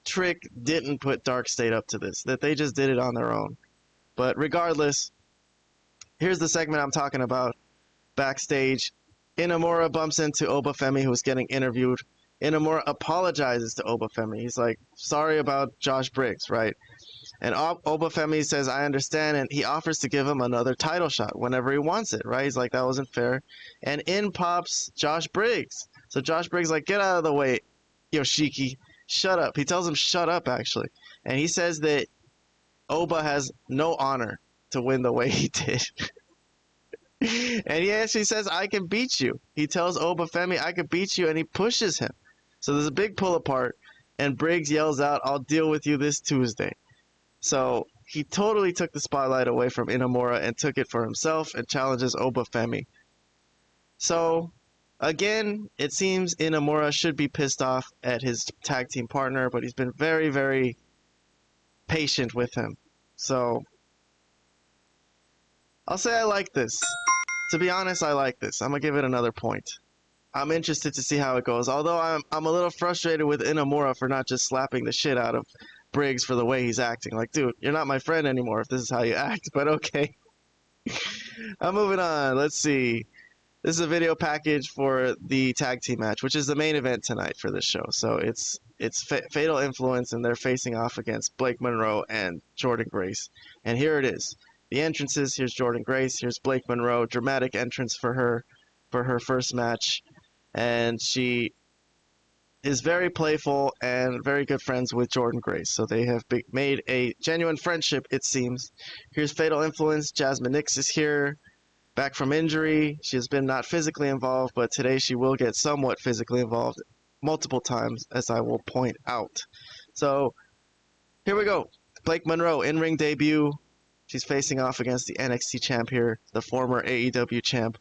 Trick didn't put Darkstate up to this, that they just did it on their own. But regardless, here's the segment I'm talking about. Backstage, Inamura bumps into Obafemi, who's getting interviewed. Inamura apologizes to Obafemi. He's like, sorry about Josh Briggs, right? And Obafemi says, I understand, and he offers to give him another title shot whenever he wants it, right? He's like, that wasn't fair. And in pops Josh Briggs. So Josh Briggs like, get out of the way, Yoshiki. Shut up. He tells him shut up, actually. And he says that Oba has no honor to win the way he did. And he actually says, I can beat you. He tells Obafemi, I can beat you, and he pushes him. So there's a big pull apart, and Briggs yells out, I'll deal with you this Tuesday. So he totally took the spotlight away from Inamura and took it for himself and challenges Obafemi. So again, it seems Inamura should be pissed off at his tag team partner, but he's been very, very patient with him. So I'll say I like this. To be honest, I like this. I'm going to give it another point. I'm interested to see how it goes. Although I'm a little frustrated with Inamura for not just slapping the shit out of Briggs for the way he's acting. Like, dude, you're not my friend anymore if this is how you act, but okay. I'm moving on. Let's see. This is a video package for the tag team match, which is the main event tonight for this show. So it's Fatal Influence, and they're facing off against Blake Monroe and Jordan Grace. And here it is. The entrances, here's Jordan Grace, here's Blake Monroe. Dramatic entrance for her first match. And she is very playful and very good friends with Jordan Grace. So they have made a genuine friendship, it seems. Here's Fatal Influence. Jasmine Nix is here, back from injury. She has been not physically involved, but today she will get somewhat physically involved multiple times, as I will point out. So here we go. Blake Monroe, in-ring debut. She's facing off against the NXT champ here, the former AEW champ.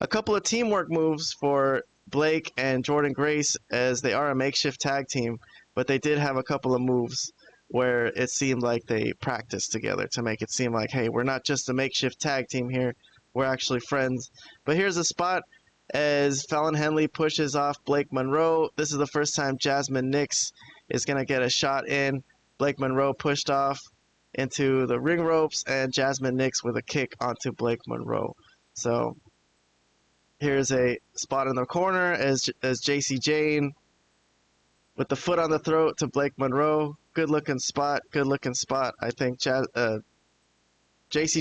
A couple of teamwork moves for Blake and Jordan Grace, as they are a makeshift tag team, but they did have a couple of moves where it seemed like they practiced together to make it seem like, hey, we're not just a makeshift tag team here, we're actually friends. But here's a spot as Fallon Henley pushes off Blake Monroe. This is the first time Jasmine Nix is going to get a shot in. Blake Monroe pushed off into the ring ropes, and Jasmine Nix with a kick onto Blake Monroe. So here's a spot in the corner as JC Jane with the foot on the throat to Blake Monroe. Good looking spot. I think JC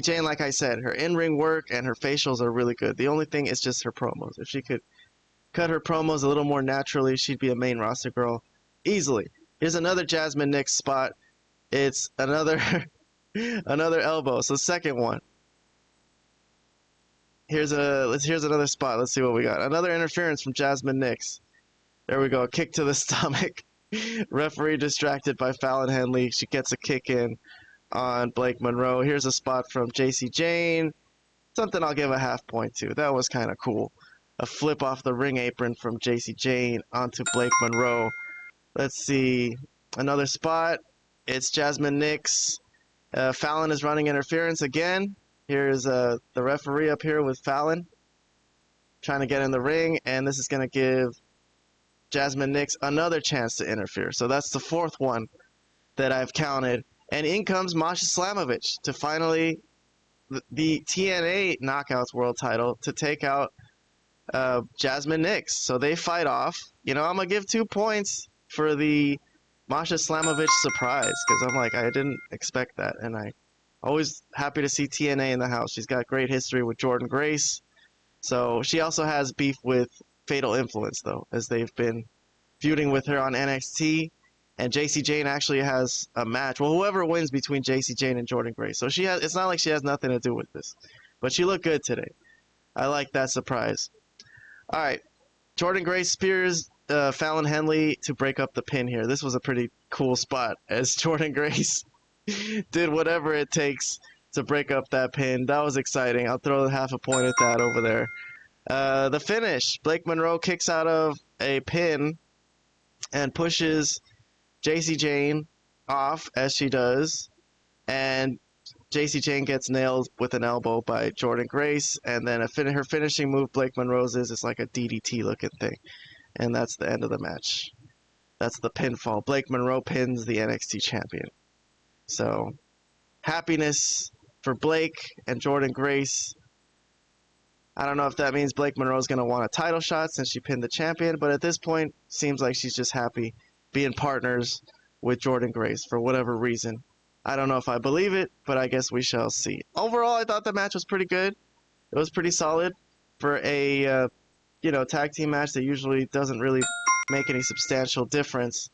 Jane, like I said, her in-ring work and her facials are really good. The only thing is just her promos. If she could cut her promos a little more naturally, she'd be a main roster girl easily. Here's another Jasmine Nix spot. It's another another elbow. So second one. Here's another spot. Let's see what we got. Another interference from Jasmine Nix. There we go. Kick to the stomach. Referee distracted by Fallon Henley. She gets a kick in on Blake Monroe. Here's a spot from JC Jane. Something I'll give a half point to. That was kind of cool. A flip off the ring apron from JC Jane onto Blake Monroe. Let's see. Another spot. It's Jasmine Nix. Fallon is running interference again. Here's the referee up here with Fallon trying to get in the ring, and this is going to give Jasmine Nix another chance to interfere. So that's the fourth one that I've counted. And in comes Masha Slamovich to finally the TNA Knockouts World title to take out Jasmine Nix. So they fight off. You know, I'm gonna give 2 points for the Masha Slamovich surprise because I'm like I didn't expect that, and I always happy to see TNA in the house. She's got great history with Jordan Grace. So she also has beef with Fatal Influence though, as they've been feuding with her on NXT. And JC Jane actually has a match. Well, whoever wins between JC Jane and Jordan Grace. So she has. It's not like she has nothing to do with this, but she looked good today. I like that surprise. All right, Jordan Grace spears Fallon Henley to break up the pin here. This was a pretty cool spot as Jordan Grace did whatever it takes to break up that pin. That was exciting. I'll throw half a point at that over there. The finish. Blake Monroe kicks out of a pin and pushes JC Jane off as she does, and JC Jane gets nailed with an elbow by Jordan Grace, and then her finishing move, Blake Monroe's, is like a DDT looking thing, and that's the end of the match. That's the pinfall. Blake Monroe pins the NXT champion. So, happiness for Blake and Jordan Grace. I don't know if that means Blake Monroe's going to want a title shot since she pinned the champion, but at this point, seems like she's just happy being partners with Jordan Grace for whatever reason. I don't know if I believe it, but I guess we shall see. Overall, I thought the match was pretty good. It was pretty solid for a tag team match that usually doesn't really make any substantial difference.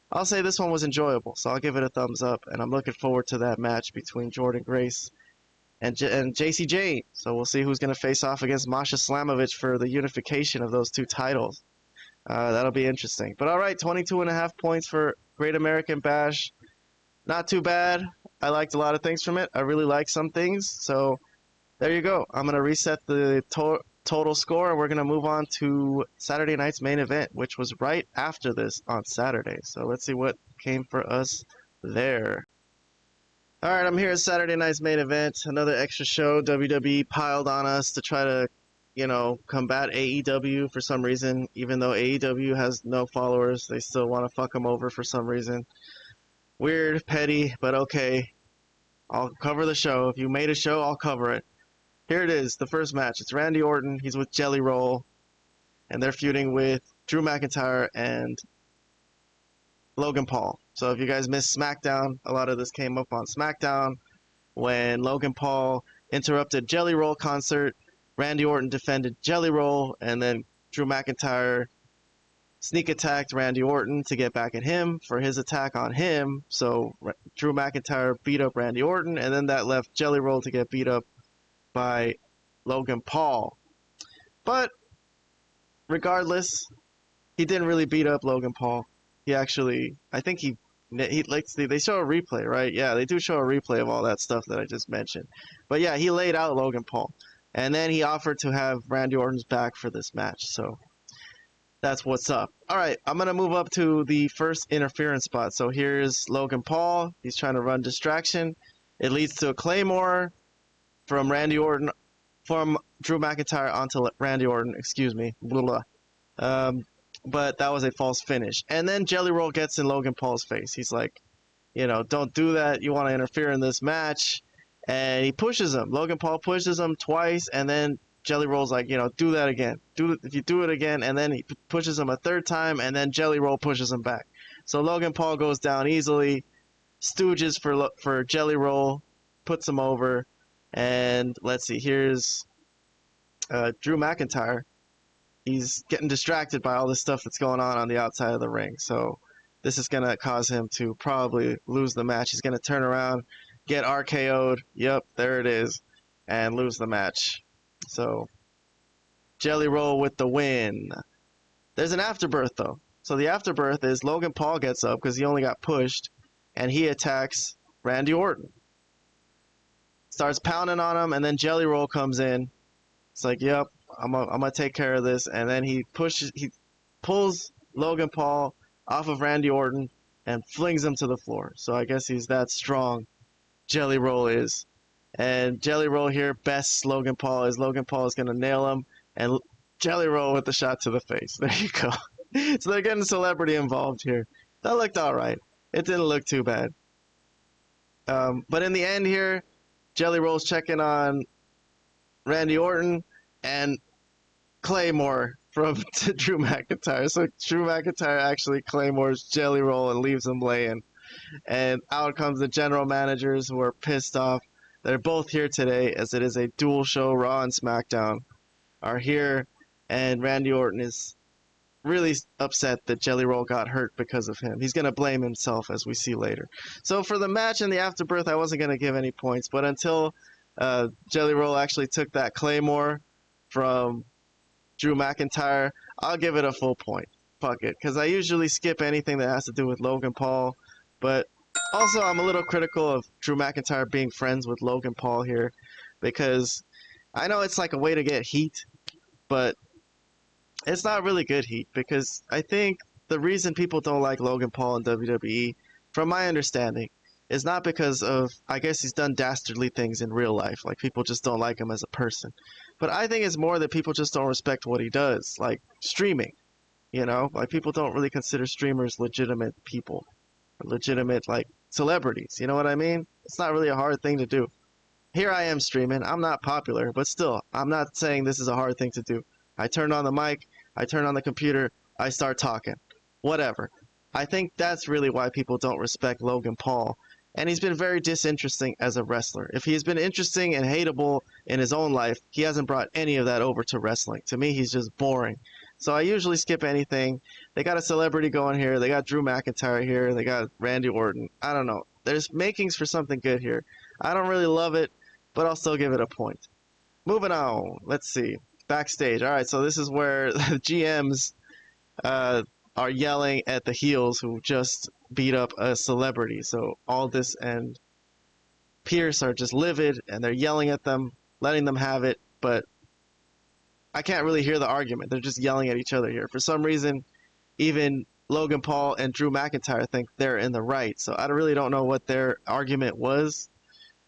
I'll say this one was enjoyable, so I'll give it a thumbs up, and I'm looking forward to that match between Jordan Grace and JC Jane. So we'll see who's going to face off against Masha Slamovich for the unification of those 2 titles. That'll be interesting. But all right, 22.5 points for Great American Bash. Not too bad. I liked a lot of things from it. I really liked some things. So there you go. I'm going to reset the total score, and we're going to move on to Saturday night's main event, which was right after this on Saturday. So let's see what came for us there. All right, I'm here at Saturday night's main event. Another extra show. WWE piled on us to try to combat AEW for some reason. Even though AEW has no followers, they still want to fuck them over for some reason. Weird, petty, but okay. I'll cover the show. If you made a show, I'll cover it. Here it is, the first match. It's Randy Orton. He's with Jelly Roll, and they're feuding with Drew McIntyre and Logan Paul. So if you guys missed SmackDown, a lot of this came up on SmackDown when Logan Paul interrupted Jelly Roll concert. Randy Orton defended Jelly Roll, and then Drew McIntyre sneak attacked Randy Orton to get back at him for his attack on him. So Drew McIntyre beat up Randy Orton, and then that left Jelly Roll to get beat up by Logan Paul. But regardless, he didn't really beat up Logan Paul. He actually, I think he like they show a replay, right? Yeah, they do show a replay of all that stuff that I just mentioned. But yeah, he laid out Logan Paul. And then he offered to have Randy Orton's back for this match. So that's what's up. All right, I'm going to move up to the first interference spot. So here's Logan Paul. He's trying to run distraction. It leads to a Claymore from Randy Orton, from Drew McIntyre onto Randy Orton. Excuse me. Blah, blah. But that was a false finish. And then Jelly Roll gets in Logan Paul's face. He's like, don't do that. You want to interfere in this match. And he pushes him. Logan Paul pushes him twice, and then Jelly Roll's like, do that again. If you do it again, and then he pushes him a third time, and then Jelly Roll pushes him back. So Logan Paul goes down easily. Stooges for Jelly Roll, puts him over, and let's see. Here's Drew McIntyre. He's getting distracted by all this stuff that's going on the outside of the ring. So this is gonna cause him to probably lose the match. He's gonna turn around, get RKO'd, yep, there it is, and lose the match. So, Jelly Roll with the win. There's an afterbirth, though. So the afterbirth is Logan Paul gets up because he only got pushed, and he attacks Randy Orton. Starts pounding on him, and then Jelly Roll comes in. It's like, yep, I'm gonna take care of this. And then he pulls Logan Paul off of Randy Orton and flings him to the floor. So I guess he's that strong. Jelly Roll is. And Jelly Roll here bests Logan Paul as Logan Paul is going to nail him. And Jelly Roll with the shot to the face. There you go. So they're getting celebrity involved here. That looked all right. It didn't look too bad. But in the end here, Jelly Roll's checking on Randy Orton. And Claymore from Drew McIntyre. So Drew McIntyre actually claymores Jelly Roll and leaves him laying. And out comes the general managers who are pissed off. They're both here today as it is a dual show. Raw and SmackDown are here, and Randy Orton is really upset that Jelly Roll got hurt because of him. He's going to blame himself, as we see later. So for the match and the afterbirth, I wasn't going to give any points, but until Jelly Roll actually took that Claymore from Drew McIntyre, I'll give it a full point. Fuck it, because I usually skip anything that has to do with Logan Paul, but also I'm a little critical of Drew McIntyre being friends with Logan Paul here, because I know it's like a way to get heat, but it's not really good heat, because I think the reason people don't like Logan Paul in WWE, from my understanding, is not because of, I guess he's done dastardly things in real life, like people just don't like him as a person. But I think it's more that people just don't respect what he does, like streaming, you know? Like people don't really consider streamers legitimate people, legitimate like celebrities, you know what I mean? It's not really a hard thing to do. Here I am streaming, I'm not popular, but still, I'm not saying this is a hard thing to do. I turn on the mic, I turn on the computer, I start talking. Whatever. I think that's really why people don't respect Logan Paul. And he's been very disinteresting as a wrestler. If he's been interesting and hateable in his own life, he hasn't brought any of that over to wrestling. To me, he's just boring. So I usually skip anything. They got a celebrity going here. They got Drew McIntyre here. They got Randy Orton. I don't know. There's makings for something good here. I don't really love it, but I'll still give it a point. Moving on. Let's see. Backstage. All right, so this is where the GMs are yelling at the heels who just beat up a celebrity. So Aldis and Pierce are just livid, and they're yelling at them, letting them have it, but I can't really hear the argument. They're just yelling at each other here. For some reason, even Logan Paul and Drew McIntyre think they're in the right, so I really don't know what their argument was,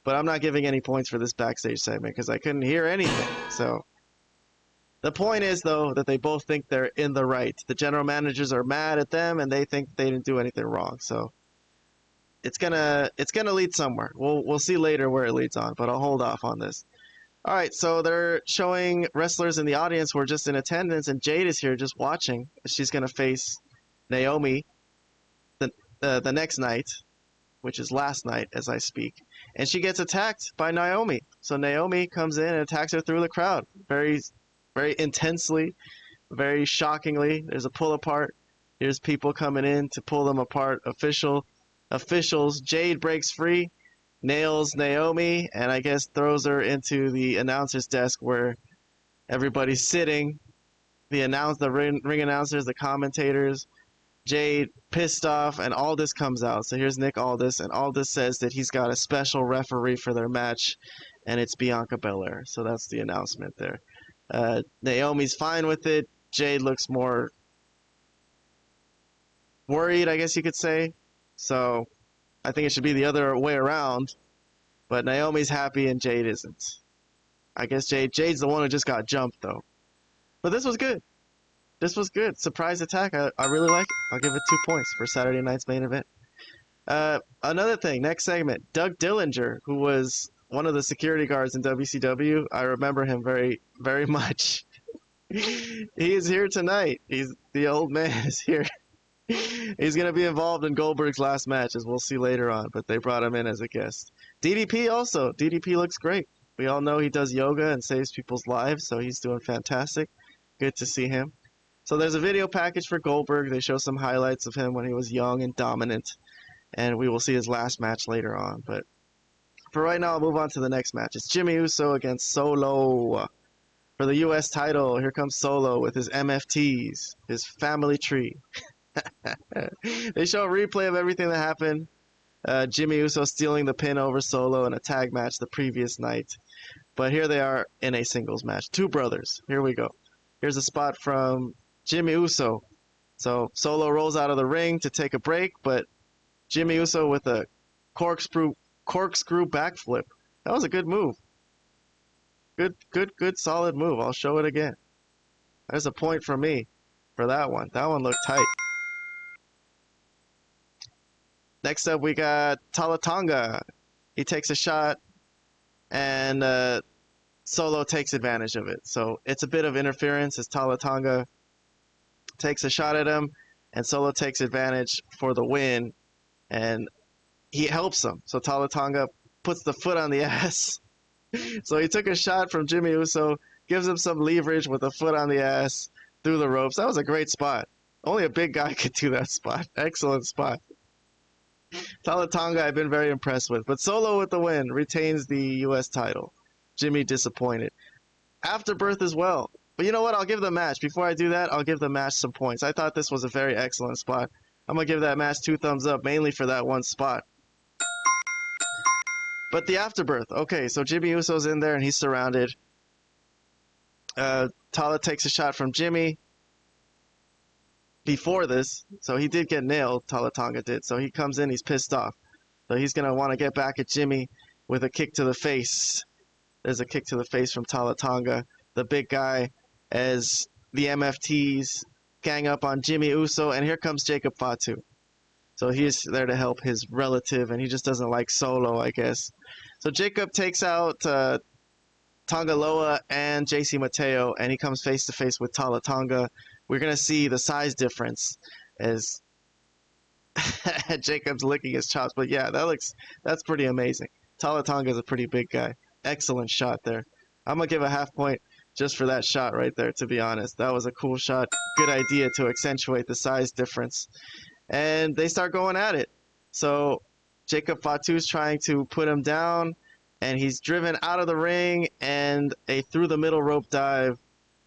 but I'm not giving any points for this backstage segment because I couldn't hear anything. So the point is, though, that they both think they're in the right. The general managers are mad at them, and they think they didn't do anything wrong. So it's gonna lead somewhere. We'll see later where it leads on, but I'll hold off on this. All right, so they're showing wrestlers in the audience who are just in attendance, and Jade is here just watching. She's gonna face Naomi the next night, which is last night as I speak, and she gets attacked by Naomi. So Naomi comes in and attacks her through the crowd, very intensely, very shockingly. There's a pull apart. Here's people coming in to pull them apart. Officials. Jade breaks free, nails Naomi, and I guess throws her into the announcer's desk where everybody's sitting. The ring announcers, the commentators. Jade pissed off, and Aldis comes out. So here's Nick Aldis, and Aldis says that he's got a special referee for their match, and it's Bianca Belair. So that's the announcement there. Naomi's fine with it. Jade looks more worried, I guess you could say. So I think it should be the other way around. But Naomi's happy and Jade isn't. I guess Jade's the one who just got jumped, though. But this was good. This was good. Surprise attack. I really like it. I'll give it 2 points for Saturday night's main event. Another thing, next segment. Doug Dillinger, who was one of the security guards in WCW. I remember him very, very much. He is here tonight. The old man is here. He's going to be involved in Goldberg's last match, as we'll see later on, but they brought him in as a guest. DDP also. DDP looks great. We all know he does yoga and saves people's lives, so he's doing fantastic. Good to see him. So there's a video package for Goldberg. They show some highlights of him when he was young and dominant, and we will see his last match later on. But for right now, I'll move on to the next match. It's Jimmy Uso against Solo for the U.S. title. Here comes Solo with his MFTs, his family tree. They show a replay of everything that happened. Jimmy Uso stealing the pin over Solo in a tag match the previous night. But here they are in a singles match. Two brothers. Here we go. Here's a spot from Jimmy Uso. So Solo rolls out of the ring to take a break, but Jimmy Uso with a corkscrew backflip. That was a good move. Good solid move. I'll show it again. There's a point for me for that one. That one looked tight. Next up, we got Tala Tonga. He takes a shot, and Solo takes advantage of it. So it's a bit of interference as Tala Tonga takes a shot at him, and Solo takes advantage for the win, and he helps him. So Tala Tonga puts the foot on the ass. So he took a shot from Jimmy Uso, gives him some leverage with a foot on the ass through the ropes. That was a great spot. Only a big guy could do that spot. Excellent spot. Tala Tonga I've been very impressed with. But Solo with the win retains the U.S. title. Jimmy disappointed. Afterbirth as well. But you know what? I'll give the match. Before I do that, I'll give the match some points. I thought this was a very excellent spot. I'm going to give that match 2 thumbs up, mainly for that one spot. But the Afterbirth. Okay, so Jimmy Uso's in there and he's surrounded. Tala takes a shot from Jimmy before this. So he did get nailed, Tala Tonga did. So he comes in, he's pissed off. So he's going to want to get back at Jimmy with a kick to the face. There's a kick to the face from Tala Tonga, the big guy, as the MFTs gang up on Jimmy Uso. And here comes Jacob Fatu. So he's there to help his relative, and he just doesn't like Solo, I guess. So Jacob takes out Tongaloa and JC Mateo, and he comes face to face with Tala Tonga. We're gonna see the size difference as Jacob's licking his chops. But yeah, that's pretty amazing. Tala Tonga is a pretty big guy. Excellent shot there. I'm gonna give a half point just for that shot right there. To be honest, that was a cool shot. Good idea to accentuate the size difference. And they start going at it. So Jacob Fatu's trying to put him down, and he's driven out of the ring, and a through the middle rope dive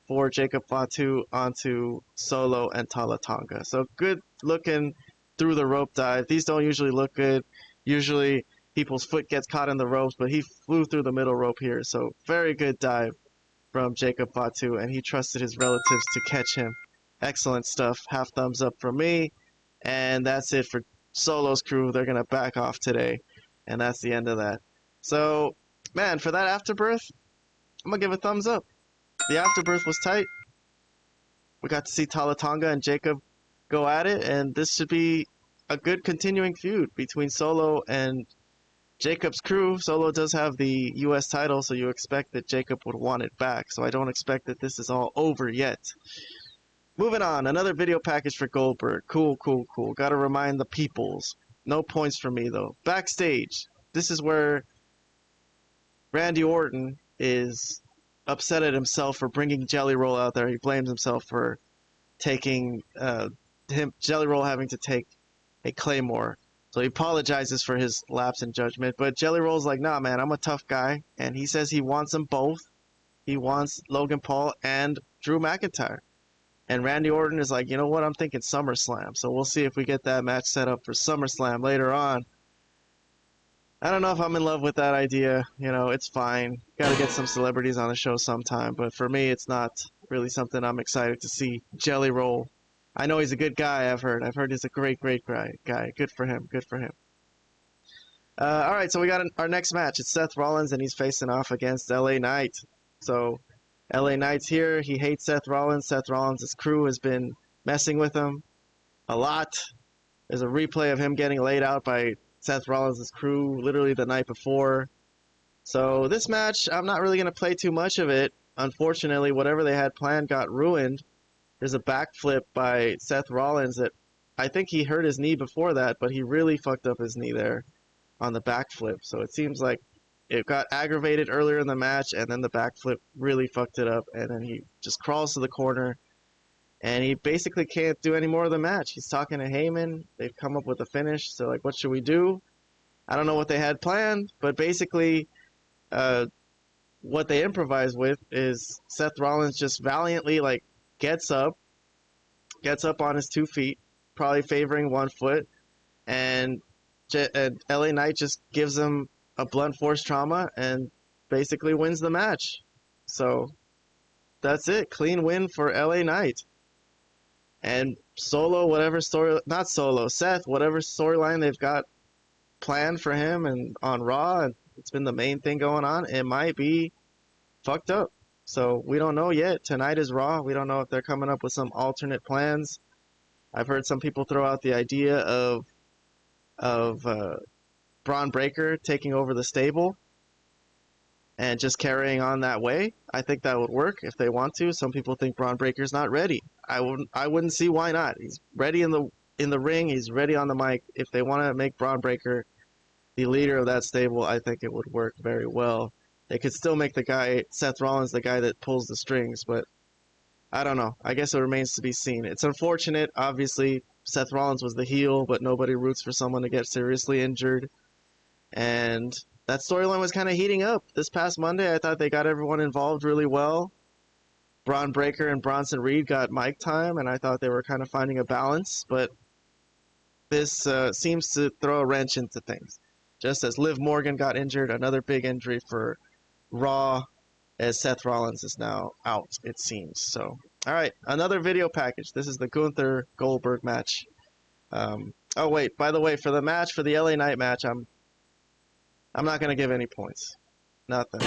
for Jacob Fatu onto Solo and Tala Tonga. So good looking through the rope dive. These don't usually look good. Usually people's foot gets caught in the ropes, but he flew through the middle rope here. So very good dive from Jacob Fatu, and he trusted his relatives to catch him. Excellent stuff. Half thumbs up from me. And that's it for Solo's crew. They're going to back off today. And that's the end of that. So, man, for that Afterbirth, I'm going to give a thumbs up. The Afterbirth was tight. We got to see Tala Tonga and Jacob go at it. And this should be a good continuing feud between Solo and Jacob's crew. Solo does have the U.S. title, so you expect that Jacob would want it back. So I don't expect that this is all over yet. Moving on, another video package for Goldberg. Cool, cool, cool. Gotta remind the peoples. No points for me, though. Backstage. This is where Randy Orton is upset at himself for bringing Jelly Roll out there. He blames himself for taking Jelly Roll having to take a Claymore. So he apologizes for his lapse in judgment. But Jelly Roll's like, nah, man, I'm a tough guy. And he says he wants them both. He wants Logan Paul and Drew McIntyre. And Randy Orton is like, you know what, I'm thinking SummerSlam. So we'll see if we get that match set up for SummerSlam later on. I don't know if I'm in love with that idea. You know, it's fine. Got to get some celebrities on the show sometime. But for me, it's not really something I'm excited to see. Jelly Roll. I know he's a good guy, I've heard. I've heard he's a great, great guy. Good for him. Good for him. All right, so we got our next match. It's Seth Rollins, and he's facing off against LA Knight. So LA Knight's here. He hates Seth Rollins. Seth Rollins' crew has been messing with him a lot. There's a replay of him getting laid out by Seth Rollins' crew literally the night before. So this match, I'm not really going to play too much of it. Unfortunately, whatever they had planned got ruined. There's a backflip by Seth Rollins that I think he hurt his knee before that, but he really fucked up his knee there on the backflip. So it seems like it got aggravated earlier in the match, and then the backflip really fucked it up, and then he just crawls to the corner, and he basically can't do any more of the match. He's talking to Heyman. They've come up with a finish, so like, what should we do? I don't know what they had planned, but basically what they improvised with is Seth Rollins just valiantly like gets up on his 2 feet, probably favoring 1 foot, and LA Knight just gives him a blunt force trauma and basically wins the match. So that's it. Clean win for LA Knight. And Solo, Seth, whatever storyline they've got planned for him and on Raw, and it's been the main thing going on, it might be fucked up. So we don't know yet. Tonight is Raw. We don't know if they're coming up with some alternate plans. I've heard some people throw out the idea of Braun Breaker taking over the stable and just carrying on that way. I think that would work if they want to. Some people think Braun Breaker's not ready. I wouldn't see why not. He's ready in the ring. He's ready on the mic. If they want to make Braun Breaker the leader of that stable, I think it would work very well. They could still make the guy Seth Rollins the guy that pulls the strings, but I don't know. I guess it remains to be seen. It's unfortunate. Obviously, Seth Rollins was the heel, but nobody roots for someone to get seriously injured. And that storyline was kind of heating up. This past Monday, I thought they got everyone involved really well. Braun Breaker and Bronson Reed got mic time, and I thought they were kind of finding a balance, but this seems to throw a wrench into things. Just as Liv Morgan got injured, another big injury for Raw, as Seth Rollins is now out, it seems. So, all right, another video package. This is the Gunther Goldberg match. Oh wait, by the way, for the match, for the LA Knight match, I'm not gonna give any points. Nothing.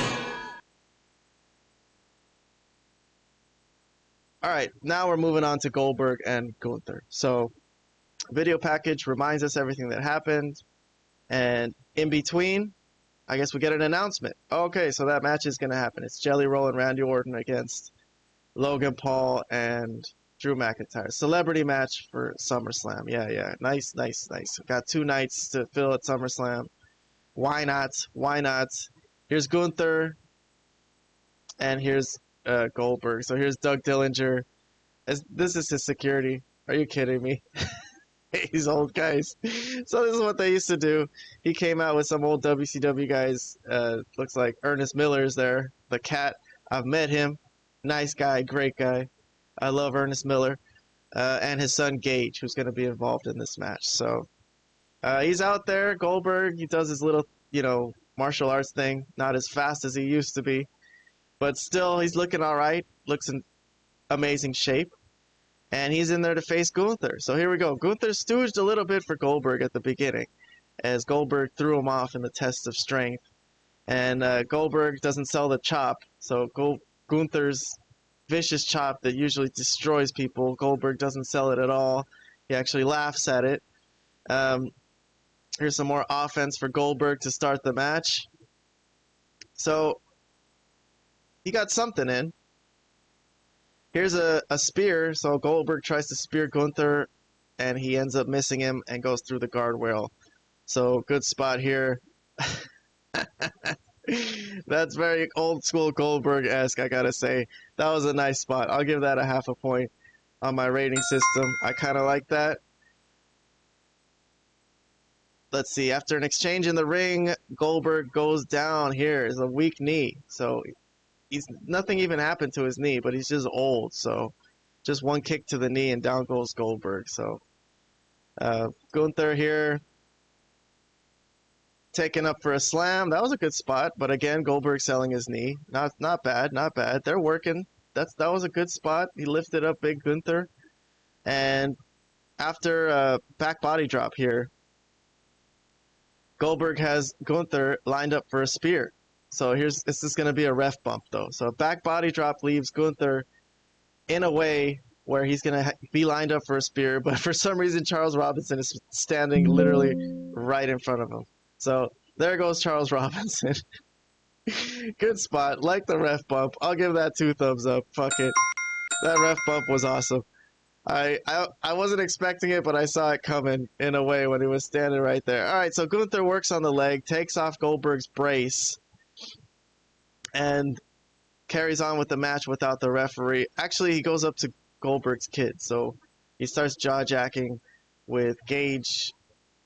All right, now we're moving on to Goldberg and Gunther. So, video package reminds us everything that happened, and in between, I guess we get an announcement. Okay, so that match is gonna happen. It's Jelly Roll and Randy Orton against Logan Paul and Drew McIntyre. Celebrity match for SummerSlam. Yeah. Nice. Got 2 nights to fill at SummerSlam. Why not? Why not? Here's Gunther. And here's Goldberg. So here's Doug Dillinger. This is his security. Are you kidding me? These old guys. So this is what they used to do. He came out with some old WCW guys. Looks like Ernest Miller's there. The Cat. I've met him. Nice guy. Great guy. I love Ernest Miller. And his son Gage, who's going to be involved in this match. So he's out there. Goldberg, he does his little, martial arts thing. Not as fast as he used to be. But still, he's looking all right. Looks in amazing shape. And he's in there to face Gunther. So here we go. Gunther stooged a little bit for Goldberg at the beginning, as Goldberg threw him off in the test of strength. And Goldberg doesn't sell the chop. So Gunther's vicious chop that usually destroys people, Goldberg doesn't sell it at all. He actually laughs at it. Here's some more offense for Goldberg to start the match. So he got something in. Here's a spear, so Goldberg tries to spear Gunther, and he ends up missing him and goes through the guardrail. So, good spot here. That's very old school Goldberg-esque, I gotta say. That was a nice spot. I'll give that a half a point on my rating system. I kind of like that. Let's see, after an exchange in the ring, Goldberg goes down here. It's a weak knee, so nothing even happened to his knee, but he's just old, so just one kick to the knee and down goes Goldberg. So Gunther here taken up for a slam. That was a good spot, but again, Goldberg selling his knee. Not bad. They're working. That was a good spot. He lifted up big Gunther, and after a back body drop here, Goldberg has Gunther lined up for a spear. So this is going to be a ref bump, though. So a back body drop leaves Gunther in a way where he's going to be lined up for a spear, but for some reason Charles Robinson is standing literally right in front of him. So there goes Charles Robinson. Good spot. Like the ref bump. I'll give that 2 thumbs up. Fuck it. That ref bump was awesome. I wasn't expecting it, but I saw it coming in a way when he was standing right there. All right, so Gunther works on the leg, takes off Goldberg's brace, and carries on with the match without the referee. Actually, he goes up to Goldberg's kid, so he starts jaw-jacking with Gage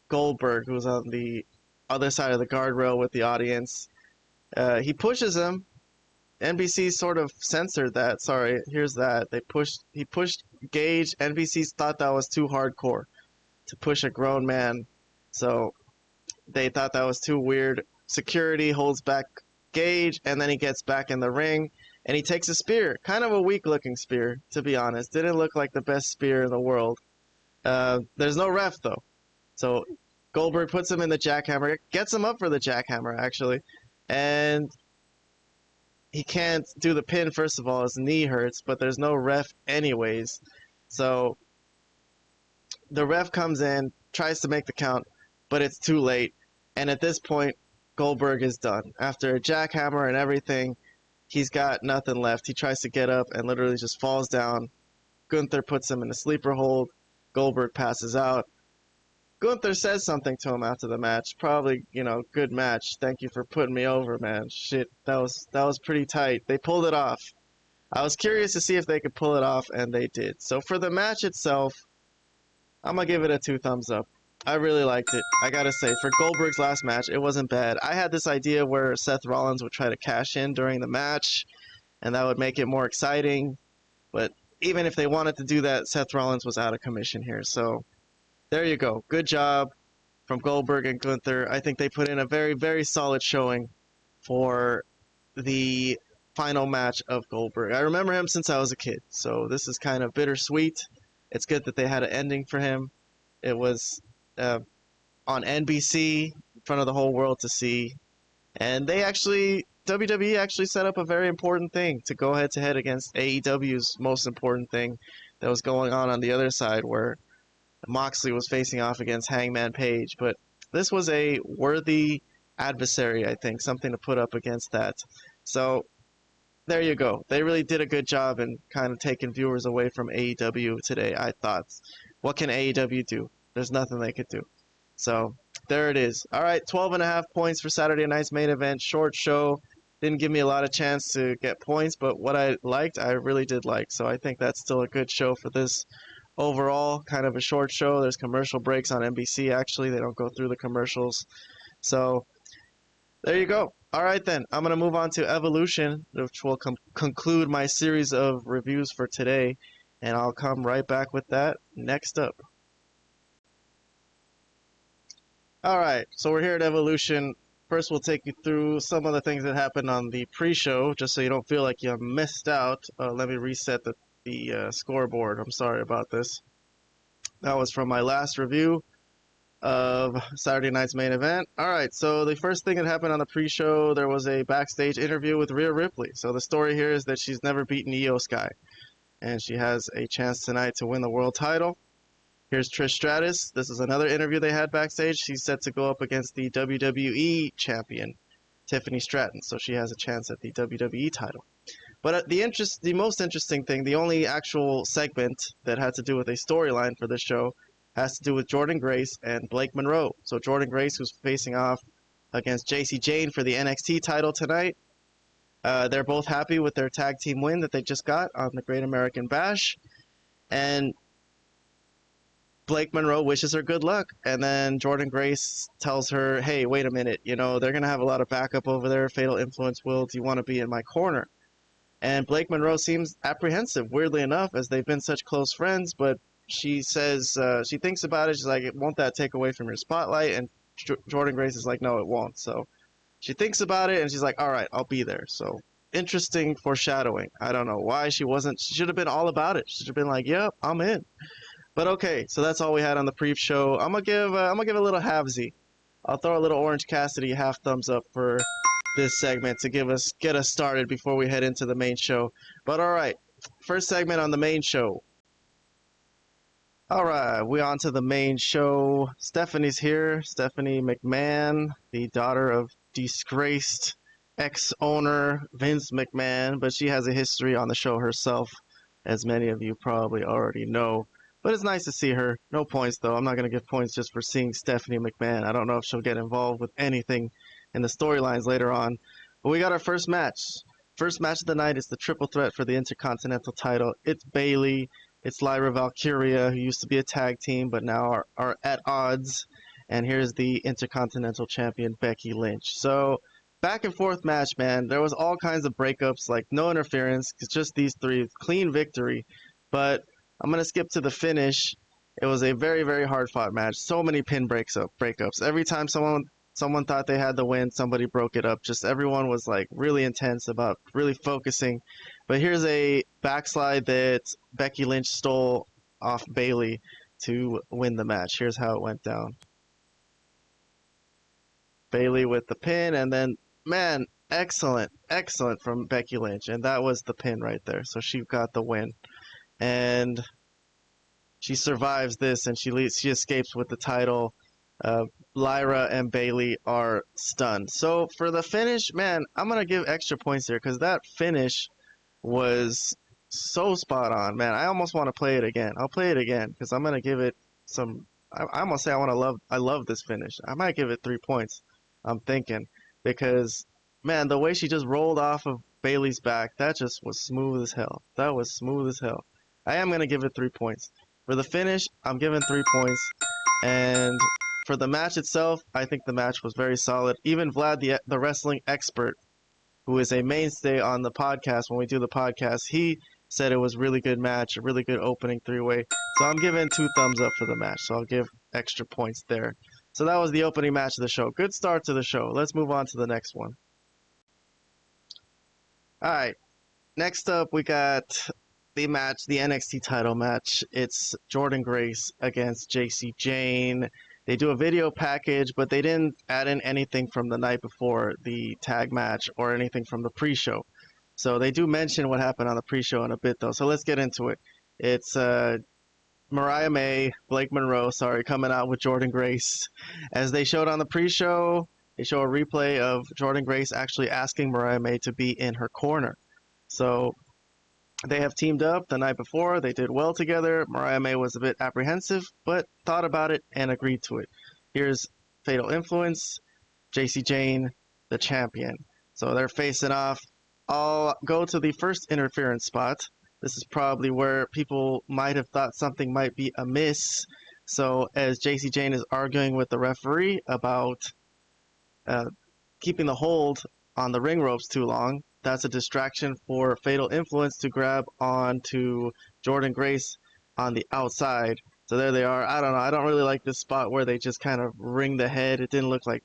Goldberg, who's on the other side of the guardrail with the audience. He pushes him. NBC sort of censored that. Sorry, here's that. He pushed Gage. NBC thought that was too hardcore to push a grown man, so they thought that was too weird. Security holds back Gage, and then he gets back in the ring, and he takes a spear. Kind of a weak-looking spear, to be honest. Didn't look like the best spear in the world. There's no ref, though. So Goldberg puts him in the jackhammer, gets him up for the jackhammer, actually, and he can't do the pin, first of all. His knee hurts, but there's no ref anyways. So the ref comes in, tries to make the count, but it's too late. And at this point, Goldberg is done. After a jackhammer and everything, he's got nothing left. He tries to get up and literally just falls down. Gunther puts him in a sleeper hold. Goldberg passes out. Gunther says something to him after the match. Probably, good match. Thank you for putting me over, man. Shit, that was pretty tight. They pulled it off. I was curious to see if they could pull it off, and they did. So for the match itself, I'm going to give it a 2 thumbs up. I really liked it. I gotta say, for Goldberg's last match, it wasn't bad. I had this idea where Seth Rollins would try to cash in during the match, and that would make it more exciting. But even if they wanted to do that, Seth Rollins was out of commission here. So there you go. Good job from Goldberg and Gunther. I think they put in a very, very solid showing for the final match of Goldberg. I remember him since I was a kid, so this is kind of bittersweet. It's good that they had an ending for him. It was on NBC in front of the whole world to see, and WWE actually set up a very important thing to go head to head against AEW's most important thing that was going on the other side, where Moxley was facing off against Hangman Page. But this was a worthy adversary, I think, something to put up against that. So there you go. They really did a good job in kind of taking viewers away from AEW today, I thought. What can AEW do? There's nothing they could do. So there it is. All right, 12.5 points for Saturday night's main event. Short show. Didn't give me a lot of chance to get points, but what I liked, I really did like. So I think that's still a good show for this overall. Kind of a short show. There's commercial breaks on NBC, actually. They don't go through the commercials. So there you go. All right, then. I'm going to move on to Evolution, which will conclude my series of reviews for today. And I'll come right back with that next up. Alright, so we're here at Evolution. First, we'll take you through some of the things that happened on the pre-show, just so you don't feel like you missed out. Let me reset the scoreboard. I'm sorry about this. That was from my last review of Saturday night's main event. Alright, so the first thing that happened on the pre-show, there was a backstage interview with Rhea Ripley. So the story here is that she's never beaten Io Sky, and she has a chance tonight to win the world title. Here's Trish Stratus. This is another interview they had backstage. She's set to go up against the WWE champion, Tiffany Stratton. So she has a chance at the WWE title. But the most interesting thing, the only actual segment that had to do with a storyline for the show, has to do with Jordynne Grace and Blake Monroe. So Jordynne Grace, who's facing off against JC Jane for the NXT title tonight. They're both happy with their tag team win that they just got on the Great American Bash. And Blake Monroe wishes her good luck, and then Jordynne Grace tells her, hey, wait a minute, they're going to have a lot of backup over there. Fatal Influence will. Do you want to be in my corner? And Blake Monroe seems apprehensive, weirdly enough, as they've been such close friends, but she says, she thinks about it. She's like, won't that take away from your spotlight? And Jordynne Grace is like, no, it won't. So she thinks about it, and she's like, all right, I'll be there. So interesting foreshadowing. I don't know why she should have been all about it. She should have been like, yep, I'm in. But okay, so that's all we had on the pre-show. I'm gonna give a little halvesy. I'll throw a little Orange Cassidy half thumbs up for this segment to get us started before we head into the main show. But all right, first segment on the main show. All right, we on to the main show. Stephanie's here. Stephanie McMahon, the daughter of disgraced ex-owner Vince McMahon, but she has a history on the show herself, as many of you probably already know. But it's nice to see her. No points, though. I'm not going to give points just for seeing Stephanie McMahon. I don't know if she'll get involved with anything in the storylines later on. But we got our first match. First match of the night is the triple threat for the Intercontinental title. It's Bayley, it's Lyra Valkyria, who used to be a tag team, but now are at odds. And here's the Intercontinental champion, Becky Lynch. So, back and forth match, man. There was all kinds of breakups, like no interference. It's just these three. Clean victory. But I'm going to skip to the finish. It was a very, very hard-fought match. So many pin breakups. Every time someone thought they had the win, somebody broke it up. Just everyone was like really intense about really focusing. But here's a backslide that Becky Lynch stole off Bayley to win the match. Here's how it went down. Bayley with the pin, and then, man, excellent from Becky Lynch. And that was the pin right there. So she got the win. And she survives this, and she escapes with the title. Lyra and Bailey are stunned. So for the finish, man, I'm gonna give extra points here because that finish was so spot on, man. I almost want to play it again. I'll play it again because I'm gonna give it some. I almost say I love this finish. I might give it 3 points. I'm thinking because man, the way she just rolled off of Bailey's back, that just was smooth as hell. That was smooth as hell. I am gonna give it 3 points. For the finish, I'm giving 3 points. And for the match itself, I think the match was very solid. Even Vlad, the wrestling expert, who is a mainstay on the podcast when we do the podcast, he said it was a really good match, a really good opening three-way. So I'm giving 2 thumbs up for the match. So I'll give extra points there. So that was the opening match of the show. Good start to the show. Let's move on to the next one. All right. Next up, we got the match, the NXT title match. It's Jordynne Grace against Jacy Jayne. They do a video package, but they didn't add in anything from the night before the tag match or anything from the pre-show. So they do mention what happened on the pre-show in a bit, though. So let's get into it. It's Mariah May, Blake Monroe, coming out with Jordynne Grace. As they showed on the pre-show, they show a replay of Jordynne Grace actually asking Mariah May to be in her corner. So they have teamed up the night before. They did well together. Mariah May was a bit apprehensive, but thought about it and agreed to it. Here's Fatal Influence, Jacy Jayne, the champion. So they're facing off. I'll go to the first interference spot. This is probably where people might have thought something might be amiss. So as Jacy Jayne is arguing with the referee about keeping the hold on the ring ropes too long, that's a distraction for Fatal Influence to grab onto Jordynne Grace on the outside. So there they are. I don't know. I don't really like this spot where they just kind of ring the head. It didn't look like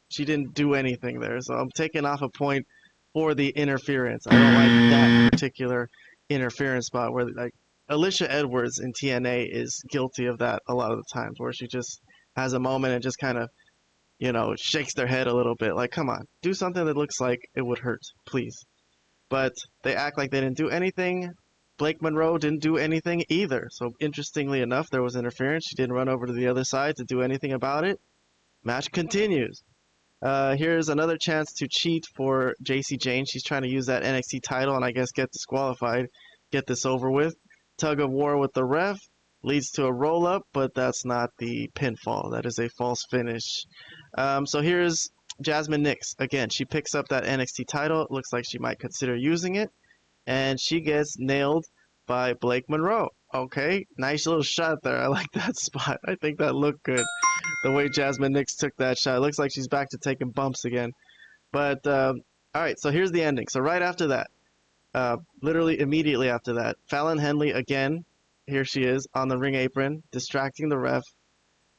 she didn't do anything there. So I'm taking off a point for the interference. I don't like that particular interference spot where like Alicia Edwards in TNA is guilty of that a lot of the times, where she just has a moment and just kind of, shakes their head a little bit. Like, come on, do something that looks like it would hurt, please. But they act like they didn't do anything. Blake Monroe didn't do anything either. So interestingly enough, there was interference. She didn't run over to the other side to do anything about it. Match continues. Here's another chance to cheat for Jacy Jayne. She's trying to use that NXT title and I guess get disqualified, get this over with. Tug of war with the ref leads to a roll-up, but that's not the pinfall. That is a false finish. So here's Jasmine Nix. Again, she picks up that NXT title. It looks like she might consider using it. And she gets nailed by Blake Monroe. Okay, nice little shot there. I like that spot. I think that looked good. The way Jasmine Nix took that shot. It looks like she's back to taking bumps again. But, all right, so here's the ending. So right after that, literally immediately after that, Fallon Henley again, here she is on the ring apron, distracting the ref.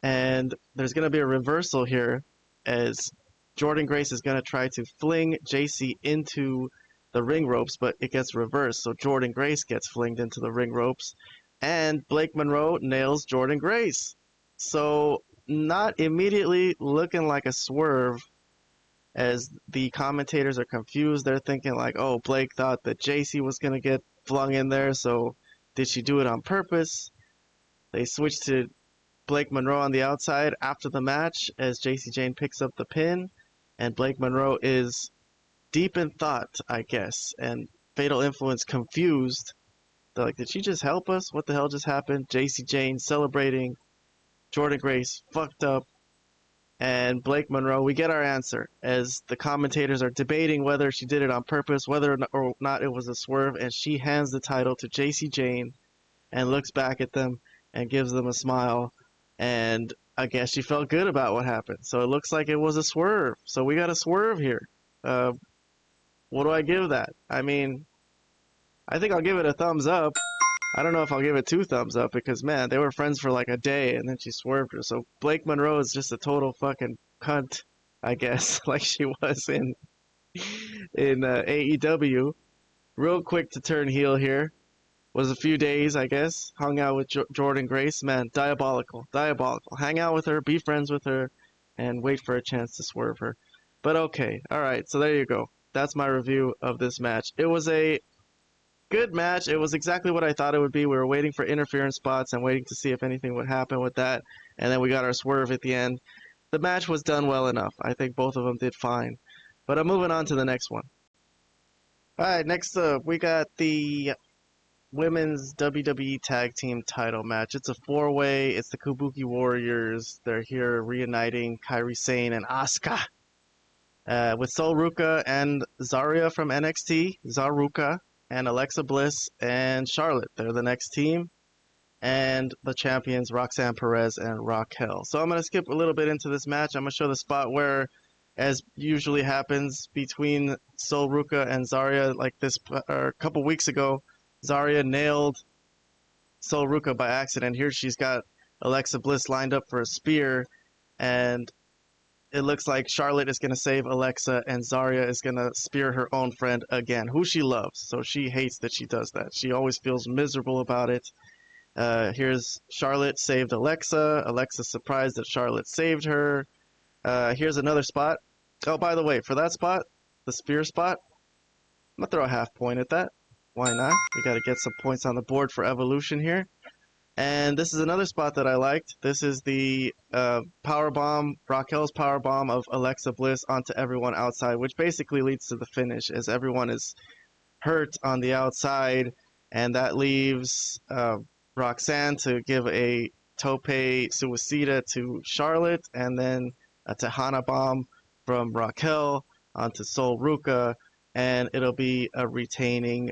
And there's going to be a reversal here as Jordynne Grace is going to try to fling Jacy into the ring ropes, but it gets reversed. So Jordynne Grace gets flinged into the ring ropes, and Blake Monroe nails Jordynne Grace. So not immediately looking like a swerve, as the commentators are confused. They're thinking like, oh, Blake thought that Jacy was going to get flung in there, so did she do it on purpose? They switch to Blake Monroe on the outside after the match as Jacy Jayne picks up the pin, and Blake Monroe is deep in thought, I guess, and Fatal Influence confused. They're like, did she just help us? What the hell just happened? Jacy Jayne celebrating. Jordynne Grace fucked up. And Blake Monroe, we get our answer as the commentators are debating whether she did it on purpose, whether or not it was a swerve, and she hands the title to Jacy Jayne and looks back at them and gives them a smile. And I guess she felt good about what happened. So it looks like it was a swerve. So we got a swerve here. What do I give that? I mean, I think I'll give it a thumbs up. I don't know if I'll give it 2 thumbs up because, man, they were friends for like a day and then she swerved her. So Blake Monroe is just a total fucking cunt, I guess, like she was in AEW. Real quick to turn heel here. Was a few days, I guess. Hung out with Jordynne Grace. Man, diabolical. Diabolical. Hang out with her, be friends with her, and wait for a chance to swerve her. But okay. Alright, so there you go. That's my review of this match. It was a good match. It was exactly what I thought it would be. We were waiting for interference spots and waiting to see if anything would happen with that. And then we got our swerve at the end. the match was done well enough. I think both of them did fine. But I'm moving on to the next one. Alright, next up, we got the women's WWE Tag Team title match. It's a four-way. It's the Kabuki Warriors. They're here reuniting Kairi Sane and Asuka. With Sol Ruka and Zarya from NXT, Zaruka, and Alexa Bliss and Charlotte. They're the next team. And the champions, Roxanne Perez and Raquel. So I'm going to skip a little bit into this match. I'm going to show the spot where, as usually happens between Sol Ruka and Zarya, like this a couple weeks ago, Zarya nailed Sol Ruka by accident. Here she's got Alexa Bliss lined up for a spear, and it looks like Charlotte is going to save Alexa, and Zarya is going to spear her own friend again, who she loves. So she hates that she does that. She always feels miserable about it. Here's Charlotte saved Alexa. Alexa's surprised that Charlotte saved her. Here's another spot. Oh, by the way, for that spot, the spear spot, I'm going to throw a half point at that. Why not? We got to get some points on the board for Evolution here. And this is another spot that I liked. This is the powerbomb, Raquel's powerbomb of Alexa Bliss onto everyone outside, which basically leads to the finish, as everyone is hurt on the outside, and that leaves Roxanne to give a tope suicida to Charlotte, and then a Tejana bomb from Raquel onto Sol Ruka, and it'll be a retaining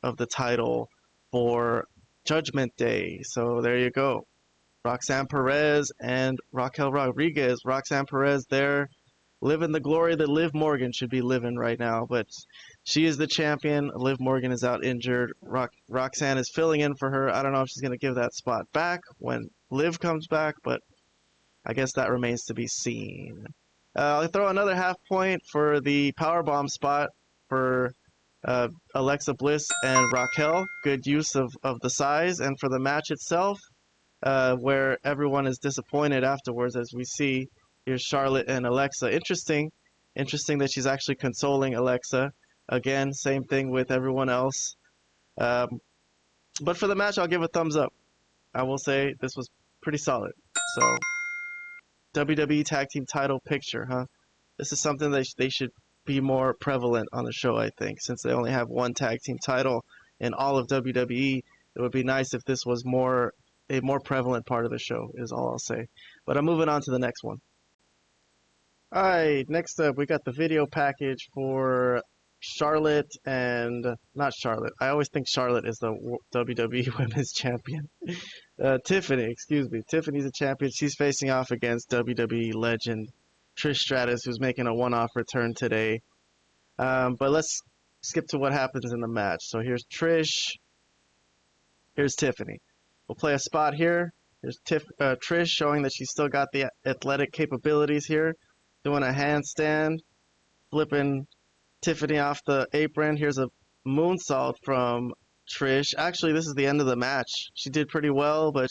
of the title for Judgment Day. So there you go. Roxanne Perez and Raquel Rodriguez. Roxanne Perez there, living the glory that Liv Morgan should be living right now, but she is the champion. Liv Morgan is out injured. Roxanne is filling in for her. I don't know if she's going to give that spot back when Liv comes back, but I guess that remains to be seen. I'll throw another half point for the powerbomb spot for Alexa Bliss and Raquel. Good use of the size. And for the match itself, where everyone is disappointed afterwards, as we see, here's Charlotte and Alexa. Interesting that she's actually consoling Alexa. Again, same thing with everyone else. But for the match, I'll give a thumbs up. I will say this was pretty solid. So, WWE Tag Team title picture, huh? This is something that they should be more prevalent on the show, I think. Since they only have one tag team title in all of WWE, it would be nice if this was a more prevalent part of the show, is all I'll say. But I'm moving on to the next one. Alright, next up, we got the video package for Charlotte and... not Charlotte. I always think Charlotte is the WWE Women's Champion. Tiffany, excuse me. Tiffany's a champion. She's facing off against WWE legend Trish Stratus, who's making a one-off return today. But let's skip to what happens in the match. So here's Trish. Here's Tiffany. We'll play a spot here. Here's Trish showing that she's still got the athletic capabilities here. Doing a handstand. Flipping Tiffany off the apron. Here's a moonsault from Trish. Actually, this is the end of the match. She did pretty well, but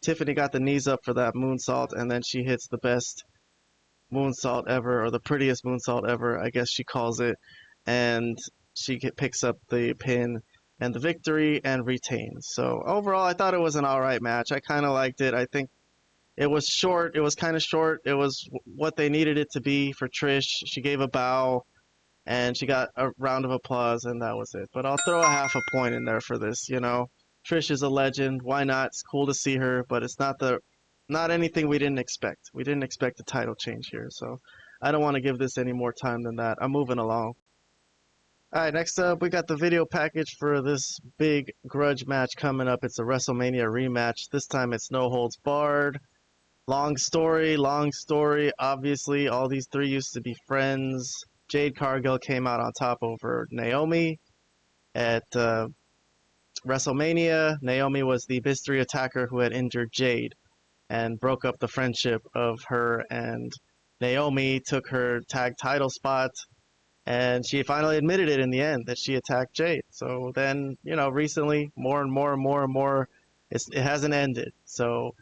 Tiffany got the knees up for that moonsault, and then she hits the best moonsault ever, or the prettiest moonsault ever, I guess she calls it, and she picks up the pin and the victory and retains. So overall, I thought it was an alright match. I kind of liked it. I think it was short. It was kind of short. It was what they needed it to be for Trish. She gave a bow, and she got a round of applause, and that was it. But I'll throw a half a point in there for this, you know. Trish is a legend. Why not? It's cool to see her, but it's not anything we didn't expect. We didn't expect a title change here, so I don't want to give this any more time than that. I'm moving along. Alright, next up, we got the video package for this big grudge match coming up. It's a WrestleMania rematch. This time it's no holds barred. Long story. Obviously, all these three used to be friends. Jade Cargill came out on top over Naomi at WrestleMania. Naomi was the mystery attacker who had injured Jade and broke up the friendship of her and Naomi, took her tag title spot, and she finally admitted it in the end that she attacked Jade. So then, you know, recently, more and more, it hasn't ended. So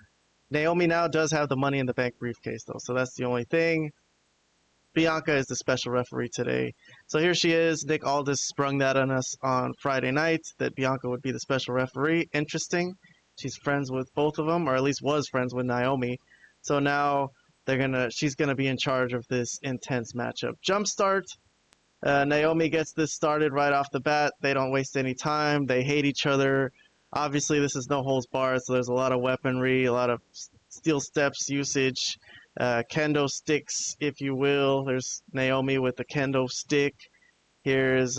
Naomi now does have the Money in the Bank briefcase, though, so that's the only thing. Bianca is the special referee today. So here she is. Nick Aldis sprung that on us on Friday night, that Bianca would be the special referee. Interesting. She's friends with both of them, or at least was friends with Naomi. So now she's gonna be in charge of this intense matchup. Jumpstart. Naomi gets this started right off the bat. They don't waste any time. They hate each other. Obviously, this is no holds barred, so there's a lot of weaponry, a lot of steel steps usage, kendo sticks, if you will. There's Naomi with the kendo stick. Here's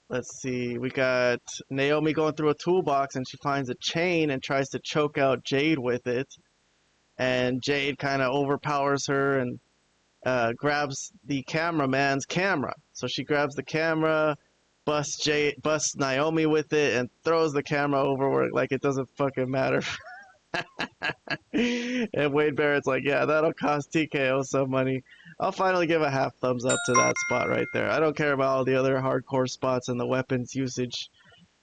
let's see, we got Naomi going through a toolbox and she finds a chain and tries to choke out Jade with it. And Jade kind of overpowers her and grabs the cameraman's camera. So she grabs the camera, busts Naomi with it, and throws the camera over like it doesn't fucking matter. And Wade Barrett's like, yeah, that'll cost TKO some money. I'll finally give a half thumbs up to that spot right there. I don't care about all the other hardcore spots and the weapons usage.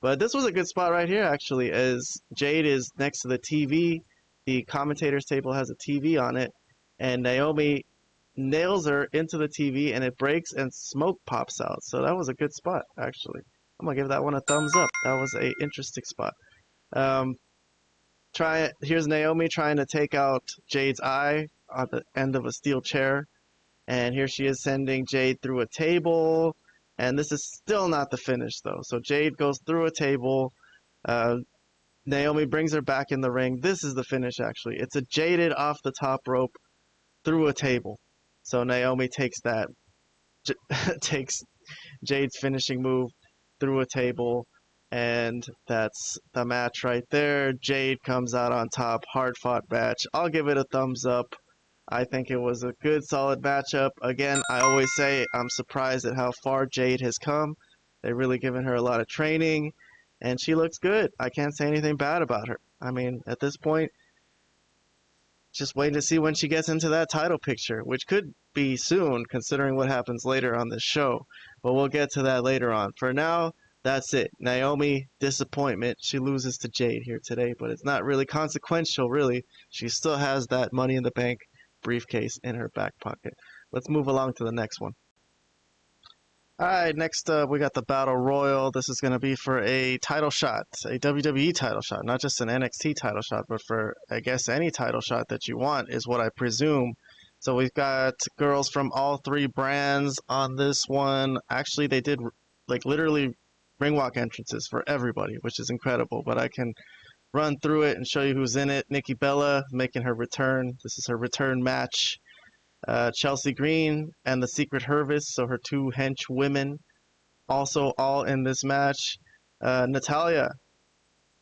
But this was a good spot right here, actually, as Jade is next to the TV. The commentator's table has a TV on it, and Naomi nails her into the TV, and it breaks and smoke pops out. So that was a good spot, actually. I'm going to give that one a thumbs up. That was a interesting spot. Here's Naomi trying to take out Jade's eye on the end of a steel chair. And here she is sending Jade through a table. And this is still not the finish, though. So Jade goes through a table. Naomi brings her back in the ring. This is the finish, actually. It's a Jaded off the top rope through a table. So Naomi takes takes Jade's finishing move through a table. And that's the match right there. Jade comes out on top. Hard-fought match. I'll give it a thumbs up. I think it was a good, solid matchup. Again, I always say I'm surprised at how far Jade has come. They've really given her a lot of training, and she looks good. I can't say anything bad about her. I mean, at this point, just waiting to see when she gets into that title picture, which could be soon, considering what happens later on this show. But we'll get to that later on. For now, that's it. Naomi, disappointment. She loses to Jade here today, but it's not really consequential, really. She still has that Money in the Bank briefcase in her back pocket. Let's move along to the next one. Alright, next up we got the Battle Royal. This is going to be for a title shot, a WWE title shot, not just an NXT title shot, but for, I guess, any title shot that you want is what I presume. So we've got girls from all three brands on this one. Actually, they did, like, literally ring walk entrances for everybody, which is incredible, but I can run through it and show you who's in it. Nikki Bella making her return. This is her return match. Chelsea Green and the Secret Harvest, so her two hench women, also all in this match. Natalya,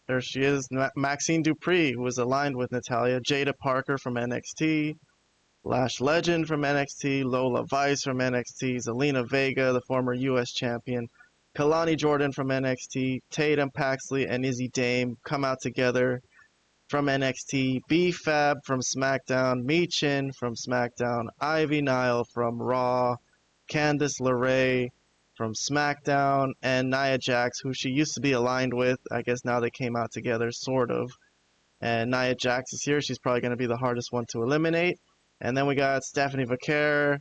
there she is. Maxine Dupree, who was aligned with Natalya. Jada Parker from NXT. Lash Legend from NXT. Lola Vice from NXT. Zelina Vega, the former U.S. champion. Kalani Jordan from NXT, Tatum Paxley and Izzy Dame come out together from NXT, B-Fab from SmackDown, Michin from SmackDown, Ivy Nile from Raw, Candice LeRae from SmackDown, and Nia Jax, who she used to be aligned with. I guess now they came out together, sort of. And Nia Jax is here. She's probably going to be the hardest one to eliminate. And then we got Stephanie Vaquer.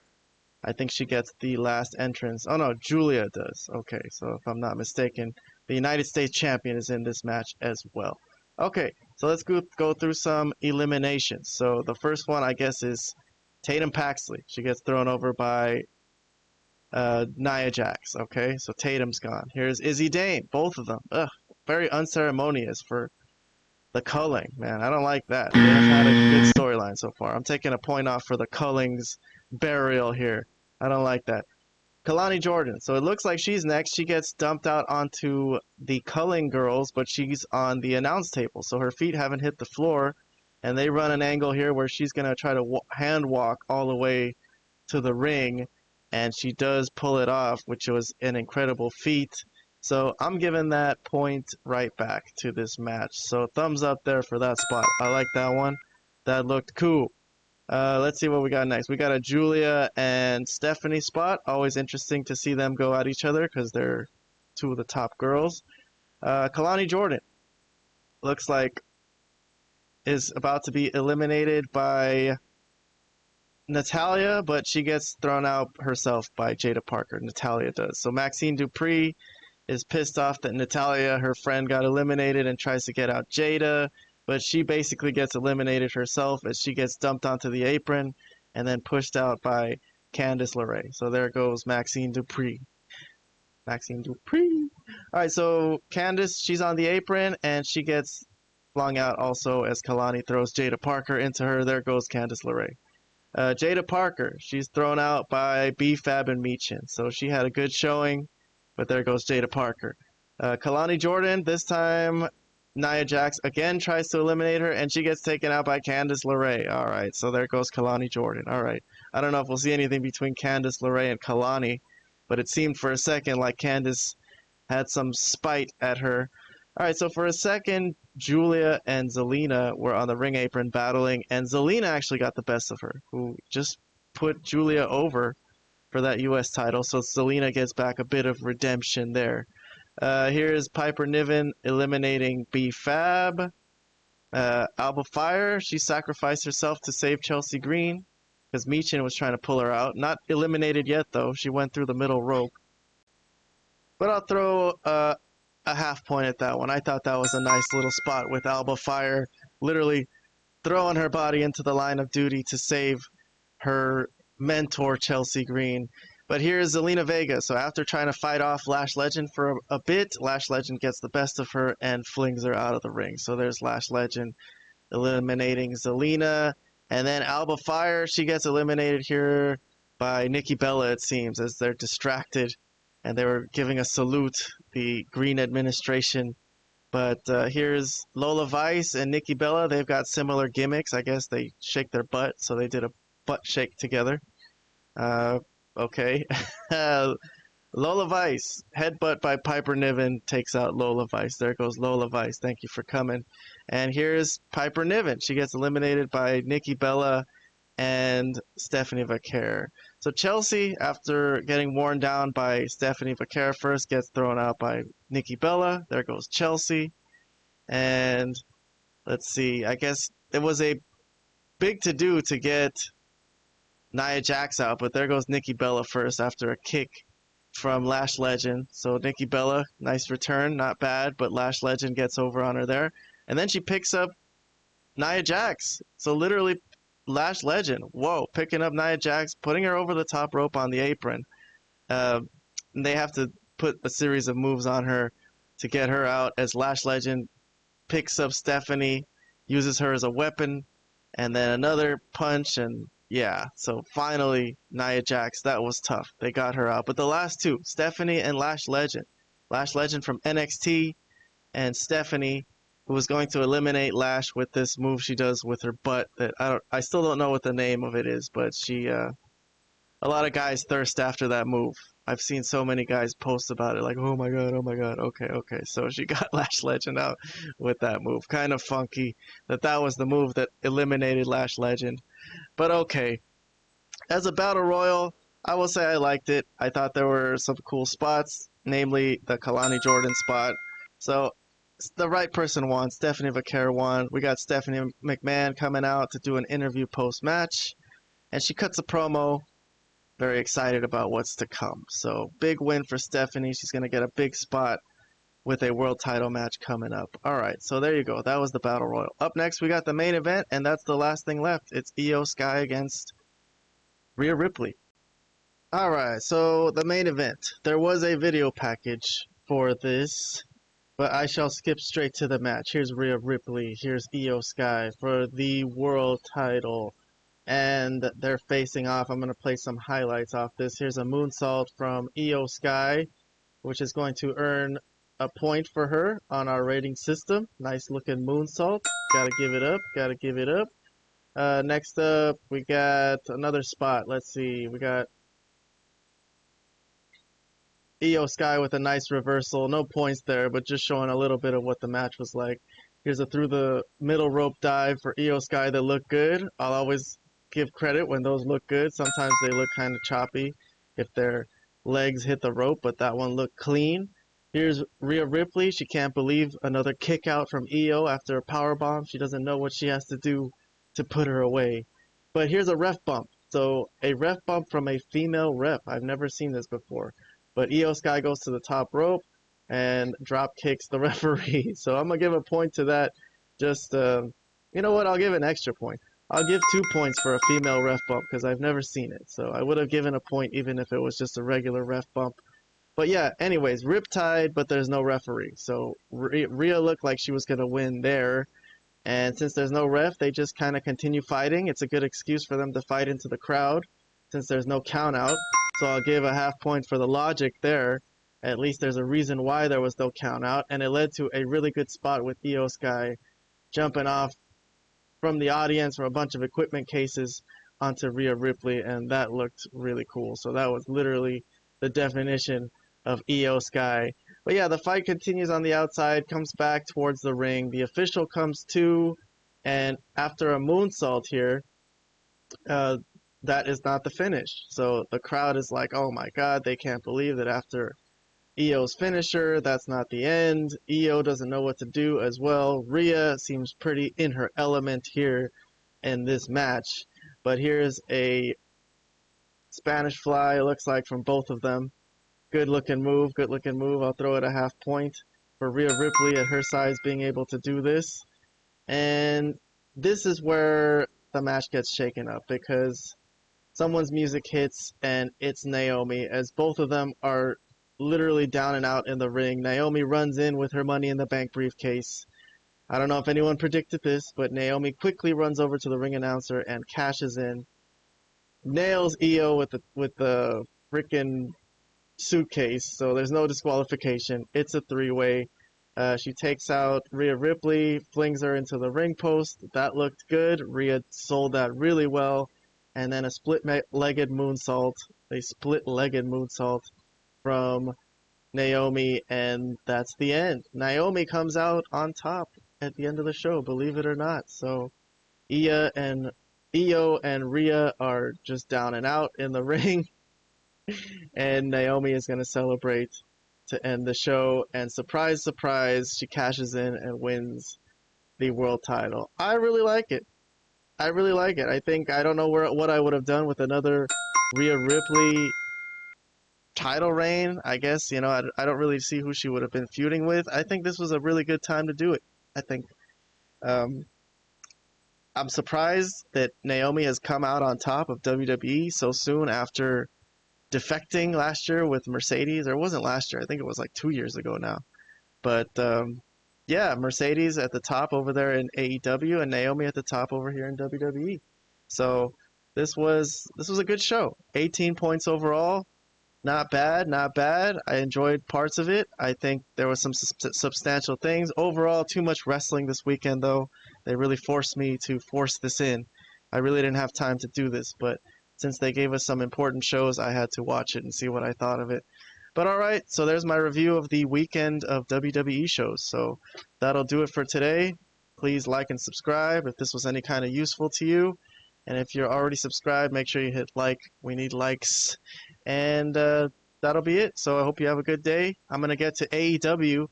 I think she gets the last entrance. Oh no, Julia does. Okay, so if I'm not mistaken, the United States champion is in this match as well. Okay, so let's go through some eliminations. So the first one, I guess, is Tatum Paxley. She gets thrown over by Nia Jax. Okay, so Tatum's gone. Here's Izzy Dame. Both of them. Ugh, very unceremonious for the culling, man. I don't like that. They have had a good storyline so far. I'm taking a point off for the culling's burial here. I don't like that. Kalani Jordan. So it looks like she's next. She gets dumped out onto the culling girls, but she's on the announce table. So her feet haven't hit the floor. And they run an angle here where she's going to try to hand walk all the way to the ring. And she does pull it off, which was an incredible feat. So I'm giving that point right back to this match. So thumbs up there for that spot. I like that one. That looked cool. Let's see what we got next. We got a Julia and Stephanie spot. Always interesting to see them go at each other because they're two of the top girls. Kalani Jordan looks like is about to be eliminated by Natalya, but she gets thrown out herself by Jada Parker. Natalya does. So Maxine Dupree is pissed off that Natalya, her friend, got eliminated and tries to get out Jada. but she basically gets eliminated herself as she gets dumped onto the apron and then pushed out by Candice LeRae. So there goes Maxine Dupree. Maxine Dupree. All right, so Candice, she's on the apron and she gets flung out also as Kalani throws Jada Parker into her. There goes Candice LeRae. Jada Parker, she's thrown out by B-Fab and Michin. So she had a good showing, but there goes Jada Parker. Kalani Jordan, this time Nia Jax again tries to eliminate her, and she gets taken out by Candice LeRae. All right, so there goes Kalani Jordan. All right, I don't know if we'll see anything between Candice LeRae and Kalani, but it seemed for a second like Candice had some spite at her. All right, so for a second, Julia and Zelina were on the ring apron battling, and Zelina actually got the best of her, who just put Julia over for that U.S. title, so Zelina gets back a bit of redemption there. Here's Piper Niven eliminating B-Fab. Alba Fire, she sacrificed herself to save Chelsea Green because Michin was trying to pull her out. Not eliminated yet, though. She went through the middle rope. But I'll throw a half point at that one. I thought that was a nice little spot with Alba Fire literally throwing her body into the line of duty to save her mentor, Chelsea Green. But here's Zelina Vega. So after trying to fight off Lash Legend for a bit, Lash Legend gets the best of her and flings her out of the ring. So there's Lash Legend eliminating Zelina. And then Alba Fire, she gets eliminated here by Nikki Bella, it seems, as they're distracted. And they were giving a salute, the Green administration. But here's Lola Vice and Nikki Bella. They've got similar gimmicks. I guess they shake their butt, so they did a butt shake together. Okay. Lola Vice, headbutt by Piper Niven, takes out Lola Vice. There goes Lola Vice. Thank you for coming. And here's Piper Niven. She gets eliminated by Nikki Bella and Stephanie Vaquer. So Chelsea, after getting worn down by Stephanie Vaquer first, gets thrown out by Nikki Bella. There goes Chelsea. And let's see, I guess it was a big to-do to get Nia Jax out, but there goes Nikki Bella first after a kick from Lash Legend. So Nikki Bella, nice return, not bad, but Lash Legend gets over on her there. And then she picks up Nia Jax. So literally Lash Legend, whoa, picking up Nia Jax, putting her over the top rope on the apron. They have to put a series of moves on her to get her out as Lash Legend picks up Stephanie, uses her as a weapon, and then another punch, and yeah, so finally Nia Jax, that was tough. They got her out. But the last two, Stephanie and Lash Legend from NXT, and Stephanie, who was going to eliminate Lash with this move she does with her butt that I still don't know what the name of it is, but she a lot of guys thirst after that move. I've seen so many guys post about it like, oh my god, okay. So she got Lash Legend out with that move. Kind of funky that was the move that eliminated Lash Legend. But okay. As a battle royal, I will say I liked it. I thought there were some cool spots, namely the Kalani Jordan spot. So the right person won. Stephanie Vaquer won. We got Stephanie McMahon coming out to do an interview post-match, and she cuts a promo, very excited about what's to come. So big win for Stephanie. She's going to get a big spot with a world title match coming up. All right, so there you go. That was the Battle Royal. Up next, we got the main event, and that's the last thing left. It's Io Sky against Rhea Ripley. All right, so the main event. There was a video package for this, but I shall skip straight to the match. Here's Rhea Ripley. Here's Io Sky for the world title. And they're facing off. I'm going to play some highlights off this. Here's a moonsault from Io Sky, which is going to earn a point for her on our rating system. Nice looking moonsault. Gotta give it up. Gotta give it up. Next up, we got another spot. Let's see. We got Io Sky with a nice reversal. No points there, but just showing a little bit of what the match was like. Here's a through the middle rope dive for Io Sky that looked good. I'll always give credit when those look good. Sometimes they look kind of choppy if their legs hit the rope, but that one looked clean. Here's Rhea Ripley. She can't believe another kick out from Io after a powerbomb. She doesn't know what she has to do to put her away. But here's a ref bump. So a ref bump from a female ref. I've never seen this before. But Io Sky goes to the top rope and drop kicks the referee. So I'm going to give a point to that. Just, you know what? I'll give an extra point. I'll give 2 points for a female ref bump because I've never seen it. So I would have given a point even if it was just a regular ref bump. But yeah, anyways, Riptide, but there's no referee. So Rhea looked like she was going to win there. And since there's no ref, they just kind of continue fighting. It's a good excuse for them to fight into the crowd since there's no count out. So I'll give a half point for the logic there. At least there's a reason why there was no count out. And it led to a really good spot with Io Sky jumping off from the audience from a bunch of equipment cases onto Rhea Ripley. And that looked really cool. So that was literally the definition of Io Sky. But yeah, the fight continues on the outside, comes back towards the ring. The official comes to, and after a moonsault here, that is not the finish. So the crowd is like, oh my god, they can't believe that after Io's finisher, that's not the end. Io doesn't know what to do as well. Rhea seems pretty in her element here in this match. But here's a Spanish fly, it looks like, from both of them. Good looking move, good looking move. I'll throw it a half point for Rhea Ripley at her size being able to do this. And this is where the match gets shaken up because someone's music hits and it's Naomi, as both of them are literally down and out in the ring. Naomi runs in with her Money in the Bank briefcase. I don't know if anyone predicted this, but Naomi quickly runs over to the ring announcer and cashes in. Nails Io with the freaking suitcase, so there's no disqualification. It's a three-way. She takes out Rhea Ripley, flings her into the ring post. That looked good. Rhea sold that really well. And then a split-legged moonsault from Naomi, and that's the end. Naomi comes out on top at the end of the show, believe it or not. So Io and Rhea are just down and out in the ring. And Naomi is going to celebrate to end the show. And surprise, surprise, she cashes in and wins the world title. I really like it. I really like it. I don't know what I would have done with another Rhea Ripley title reign. I guess, I don't really see who she would have been feuding with. I think this was a really good time to do it. I think I'm surprised that Naomi has come out on top of WWE so soon after defecting last year with Mercedes. Or it wasn't last year, I think it was like 2 years ago now. But yeah, Mercedes at the top over there in AEW and Naomi at the top over here in WWE. So this was a good show. 18 points overall. Not bad, not bad. I enjoyed parts of it. I think there was some substantial things. Overall, too much wrestling this weekend though. They really forced me to force this in. I really didn't have time to do this, but since they gave us some important shows, I had to watch it and see what I thought of it. But alright, so there's my review of the weekend of WWE shows. So that'll do it for today. Please like and subscribe if this was any kind of useful to you. And if you're already subscribed, make sure you hit like. We need likes. And that'll be it. So I hope you have a good day. I'm going to get to AEW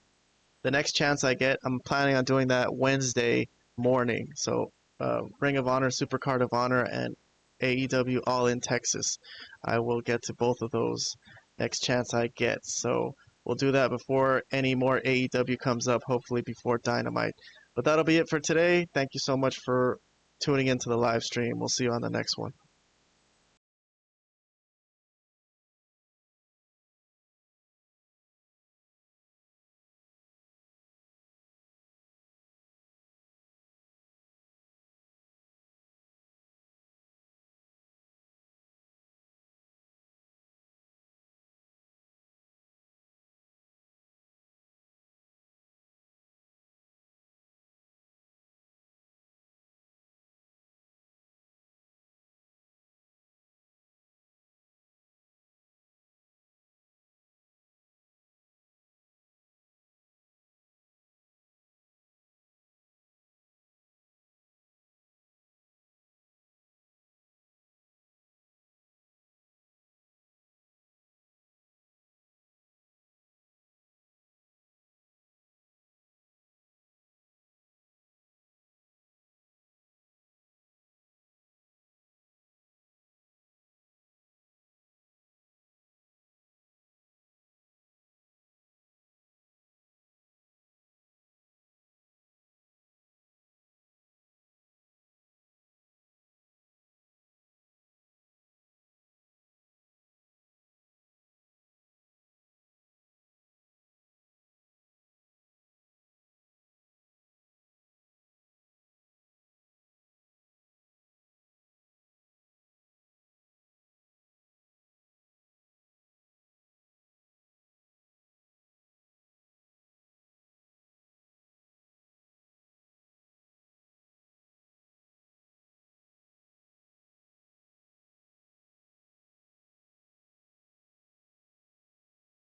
the next chance I get. I'm planning on doing that Wednesday morning. So Ring of Honor, Supercard of Honor, and AEW All in Texas. I will get to both of those next chance I get. So we'll do that before any more AEW comes up, hopefully before Dynamite. But that'll be it for today. Thank you so much for tuning into the live stream. We'll see you on the next one.